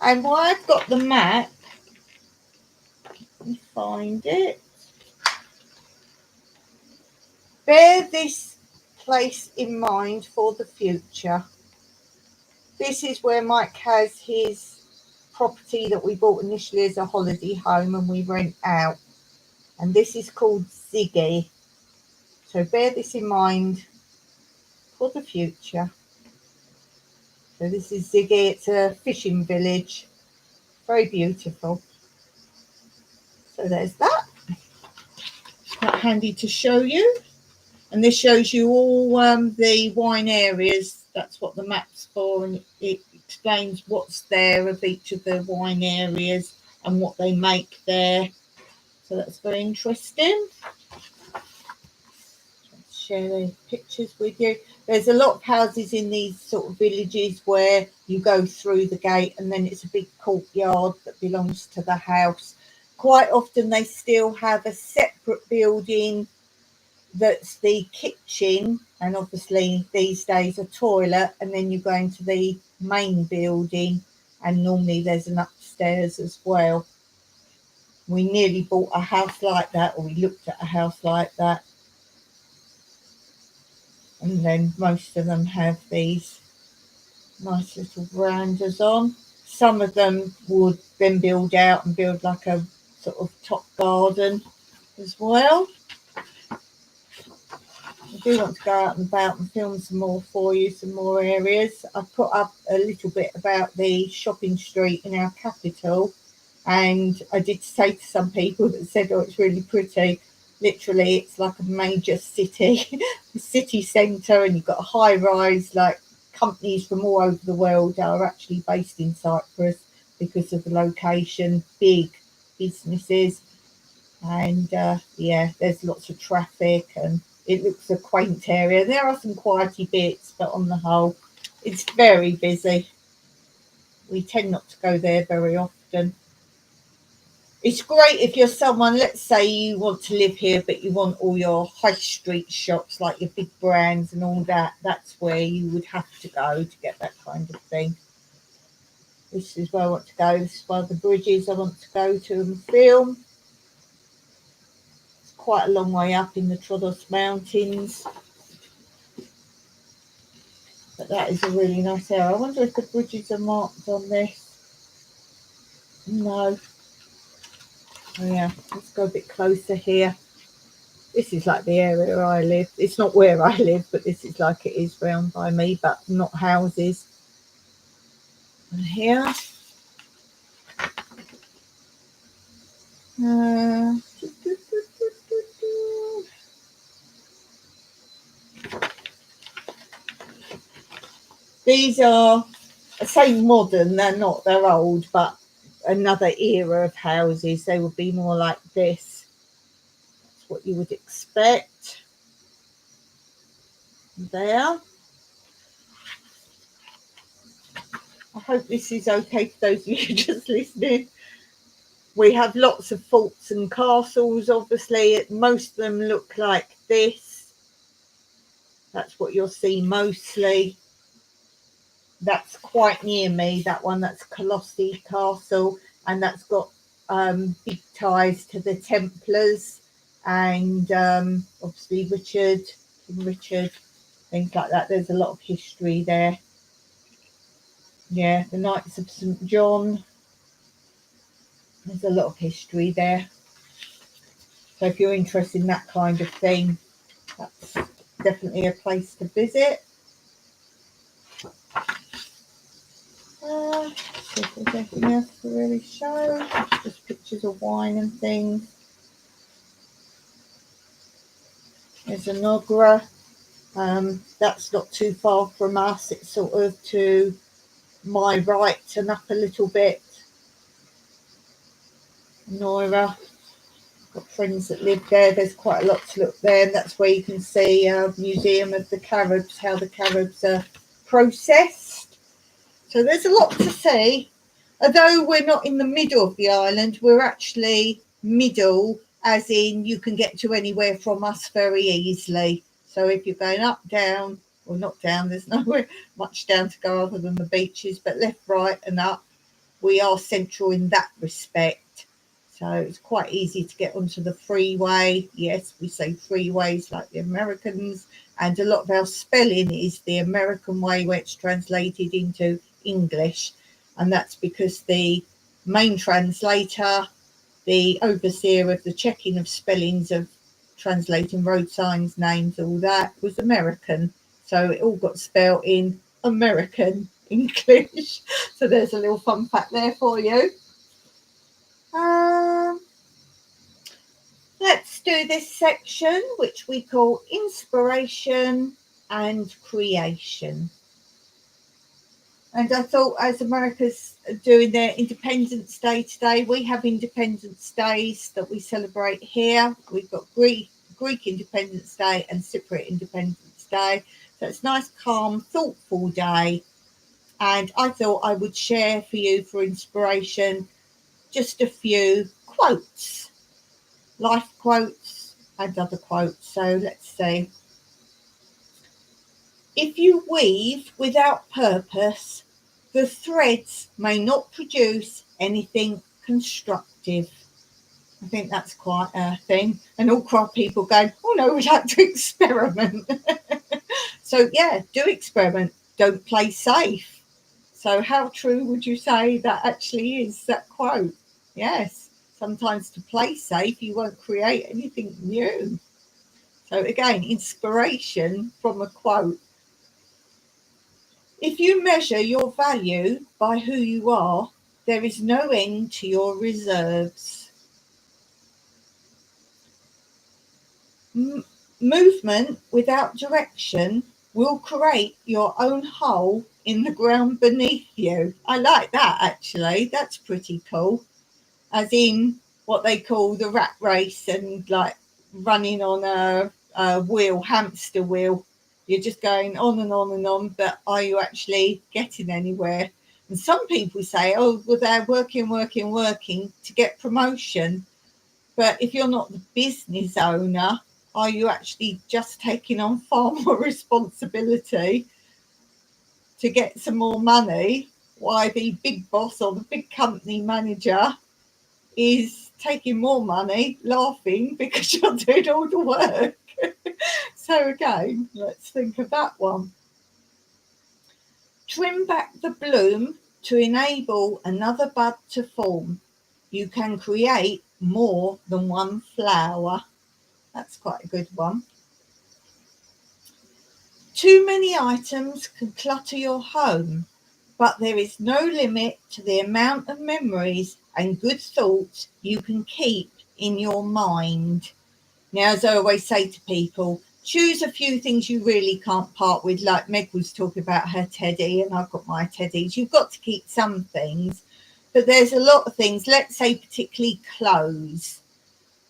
And while I've got the map, let me find it. Bear this place in mind for the future. This is where Mike has his property that we bought initially as a holiday home and we rent out. And this is called Ziggy. So bear this in mind for the future. So this is Ziggy. It's a fishing village. Very beautiful. So there's that. Quite handy to show you. And this shows you all the wine areas. That's what the map's for. And it explains what's there of each of the wine areas and what they make there. So that's very interesting. Share the pictures with you. There's a lot of houses in these sort of villages where you go through the gate and then it's a big courtyard that belongs to the house. Quite often they still have a separate building that's the kitchen, and obviously these days a toilet, and then you go into the main building, and normally there's an upstairs as well. We nearly bought a house like that, or we looked at a house like that. And then most of them have these nice little verandas on. Some of them would then build out and build like a sort of top garden as well. I do want to go out and about and film some more for you, some more areas. I've put up a little bit about the shopping street in our capital. And I did say to some people that said, oh, it's really pretty. Literally, it's like a major city, the city centre, and you've got a high rise, like companies from all over the world are actually based in Cyprus because of the location, big businesses. And yeah, there's lots of traffic and it looks a quaint area. There are some quiety bits, but on the whole, it's very busy. We tend not to go there very often. It's great if you're someone, let's say you want to live here, but you want all your high street shops, like your big brands and all that. That's where you would have to go to get that kind of thing. This is where I want to go. This is one of the bridges I want to go to and film. It's quite a long way up in the Troodos Mountains. But that is a really nice area. I wonder if the bridges are marked on this. No. Oh yeah, let's go a bit closer here. This is like the area I live. It's not where I live, but this is like it is round by me, but not houses. And here. These are, I say modern, they're not, they're old, but another era of houses. They would be more like this. That's what you would expect. There. I hope this is okay for those of you just listening. We have lots of forts and castles, obviously. Most of them look like this. That's what you'll see mostly. That's quite near me, that one. That's Colossi Castle, and that's got big ties to the Templars and obviously Richard, things like that. There's a lot of history there. Yeah, the Knights of St. John. There's a lot of history there. So if you're interested in that kind of thing, that's definitely a place to visit. See if there's anything else to really show. Just pictures of wine and things. There's a Nogra. That's not too far from us. It's sort of to my right and up a little bit. Noira. Got friends that live there. There's quite a lot to look there, and that's where you can see a museum of the carobs, how the carobs are processed. So there's a lot to see. Although we're not in the middle of the island, we're actually middle, as in you can get to anywhere from us very easily. So if you're going up, down, or not down, there's nowhere much down to go other than the beaches, but left, right and up, we are central in that respect. So it's quite easy to get onto the freeway. Yes, we say freeways like the Americans, and a lot of our spelling is the American way where it's translated into English. And that's because the main translator, the overseer of the checking of spellings of translating road signs, names, all that, was American. So it all got spelled in American English. So there's a little fun fact there for you. Let's do this section, which we call inspiration and creation. And I thought, as America's doing their Independence Day today, we have Independence Days that we celebrate here. We've got Greek Independence Day and Cypriot Independence Day. So it's a nice, calm, thoughtful day. And I thought I would share for you, for inspiration, just a few quotes, life quotes and other quotes. So let's see. If you weave without purpose, the threads may not produce anything constructive. I think that's quite a thing. And all crowd people go, oh no, we like to experiment. So yeah, do experiment. Don't play safe. So how true would you say that actually is, that quote? Yes, sometimes to play safe, you won't create anything new. So again, inspiration from a quote. If you measure your value by who you are, there is no end to your reserves. Movement without direction will create your own hole in the ground beneath you. I like that, actually. That's pretty cool. As in what they call the rat race, and like running on a wheel, hamster wheel. You're just going on and on and on, but are you actually getting anywhere? And some people say, oh, well, they're working to get promotion. But if you're not the business owner, are you actually just taking on far more responsibility to get some more money? Why the big boss or the big company manager is taking more money, laughing because you're doing all the work. So again, let's think of that one. Trim back the bloom to enable another bud to form. You can create more than one flower. That's quite a good one. Too many items can clutter your home, but there is no limit to the amount of memories and good thoughts you can keep in your mind. Now, as I always say to people, choose a few things you really can't part with. Like Meg was talking about her teddy, and I've got my teddies. You've got to keep some things, but there's a lot of things, let's say particularly clothes.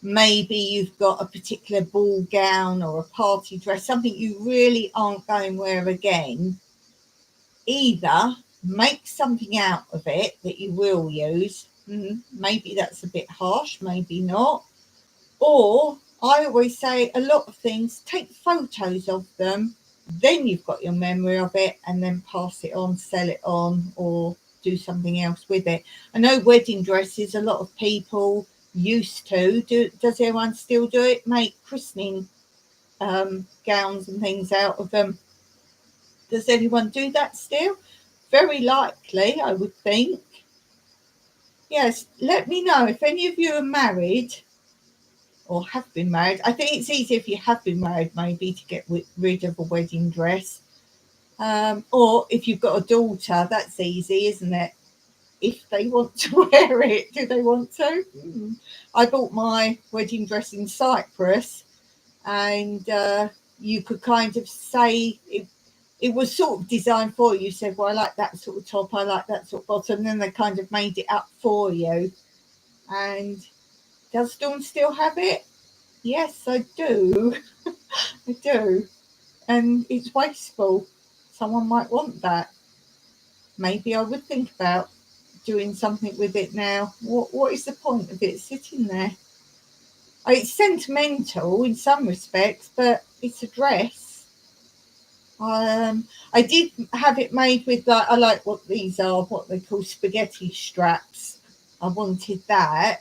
Maybe you've got a particular ball gown or a party dress, something you really aren't going to wear again. Either make something out of it that you will use. Maybe that's a bit harsh, maybe not. Or I always say a lot of things, take photos of them, then you've got your memory of it, and then pass it on, sell it on, or do something else with it. I know wedding dresses, a lot of people used to do. Does anyone still do it? Make christening gowns and things out of them. Does anyone do that still? Very likely, I would think. Yes, let me know if any of you are married or have been married. I think it's easier if you have been married, maybe, to get rid of a wedding dress. Or if you've got a daughter, that's easy, isn't it? If they want to wear it, do they want to? I bought my wedding dress in Cyprus, and you could kind of say it was sort of designed for you. You said, well, I like that sort of top, I like that sort of bottom, and then they kind of made it up for you. And does Dawn still have it? Yes, I do. I do. And it's wasteful. Someone might want that. Maybe I would think about doing something with it now. What is the point of it sitting there? It's sentimental in some respects, but it's a dress. I did have it made with, like, I like what these are, what they call spaghetti straps. I wanted that.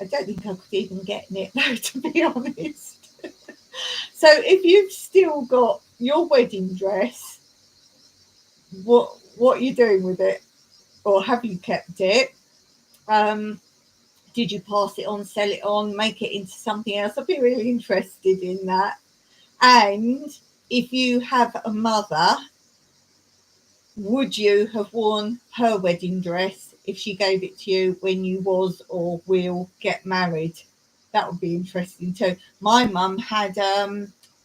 I don't think I could even get in it though, to be honest. So if you've still got your wedding dress, what are you doing with it? Or have you kept it? Did you pass it on, sell it on, make it into something else? I'd be really interested in that. And if you have a mother, would you have worn her wedding dress if she gave it to you when you was or will get married? That would be interesting too. My mum had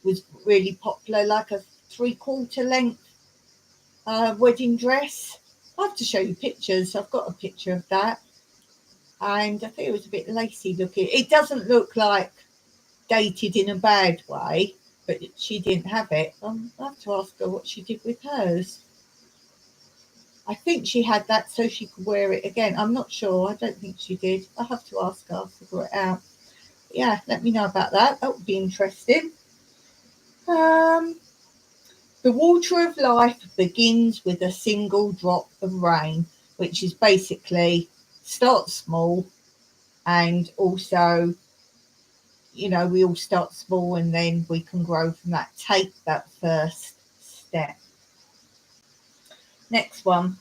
was really popular, like a 3/4 length wedding dress. I have to show you pictures. I've got a picture of that, and I think it was a bit lacy looking. It doesn't look like dated in a bad way, but she didn't have it. I'll have to ask her what she did with hers. I think she had that so she could wear it again. I'm not sure. I don't think she did. I'll have to ask her. I'll figure it out. But yeah, let me know about that. That would be interesting. The water of life begins with a single drop of rain, which is basically start small, and also, you know, we all start small and then we can grow from that. Take that first step. Next one.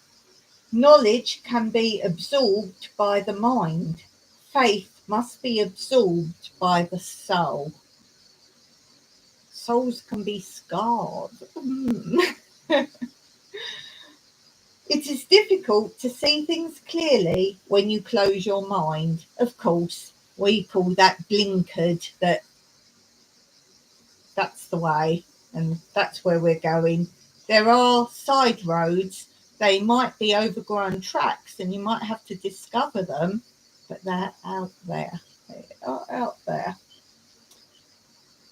Knowledge can be absorbed by the mind. Faith must be absorbed by the soul. Souls can be scarred. It is difficult to see things clearly when you close your mind. Of course, we call that blinkered, that's the way and that's where we're going. There are side roads. They might be overgrown tracks and you might have to discover them, but they're out there. They are out there.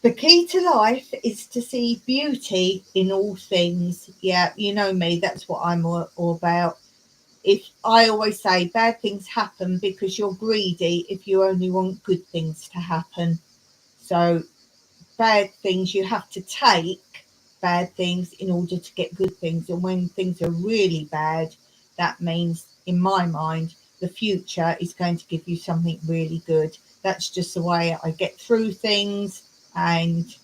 The key to life is to see beauty in all things. Yeah, you know me, that's what I'm all about. If I always say bad things happen because you're greedy if you only want good things to happen. So bad things, you have to take bad things in order to get good things. And when things are really bad, that means, in my mind, the future is going to give you something really good. That's just the way I get through things, and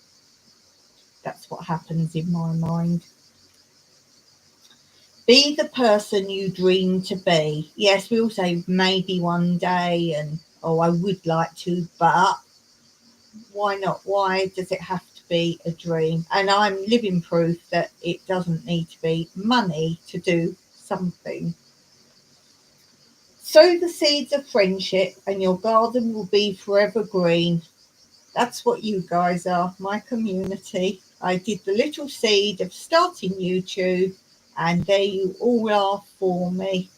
that's what happens in my mind. Be the person you dream to be. Yes, we all say maybe one day, and oh, I would like to, but why not? Why does it have to be a dream? And I'm living proof that it doesn't need to be money to do something. Sow the seeds of friendship and your garden will be forever green. That's what you guys are, my community. I did the little seed of starting YouTube, and there you all are for me.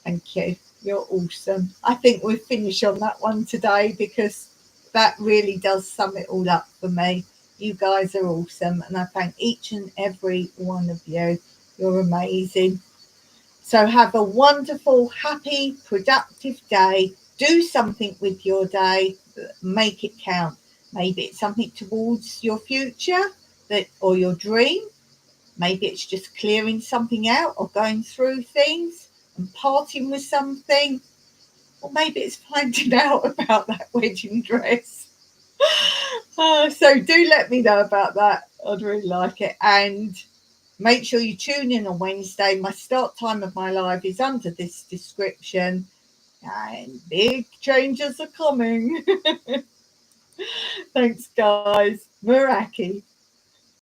Thank you. You're awesome. I think we'll finish on that one today because that really does sum it all up for me. You guys are awesome, and I thank each and every one of you. You're amazing. So have a wonderful, happy, productive day. Do something with your day, make it count. Maybe it's something towards your future that or your dream. Maybe it's just clearing something out or going through things and parting with something. Or maybe it's finding out about that wedding dress. So do let me know about that. I'd really like it. And make sure you tune in on Wednesday. My start time of my live is under this description. And big changes are coming. Thanks, guys. Meraki.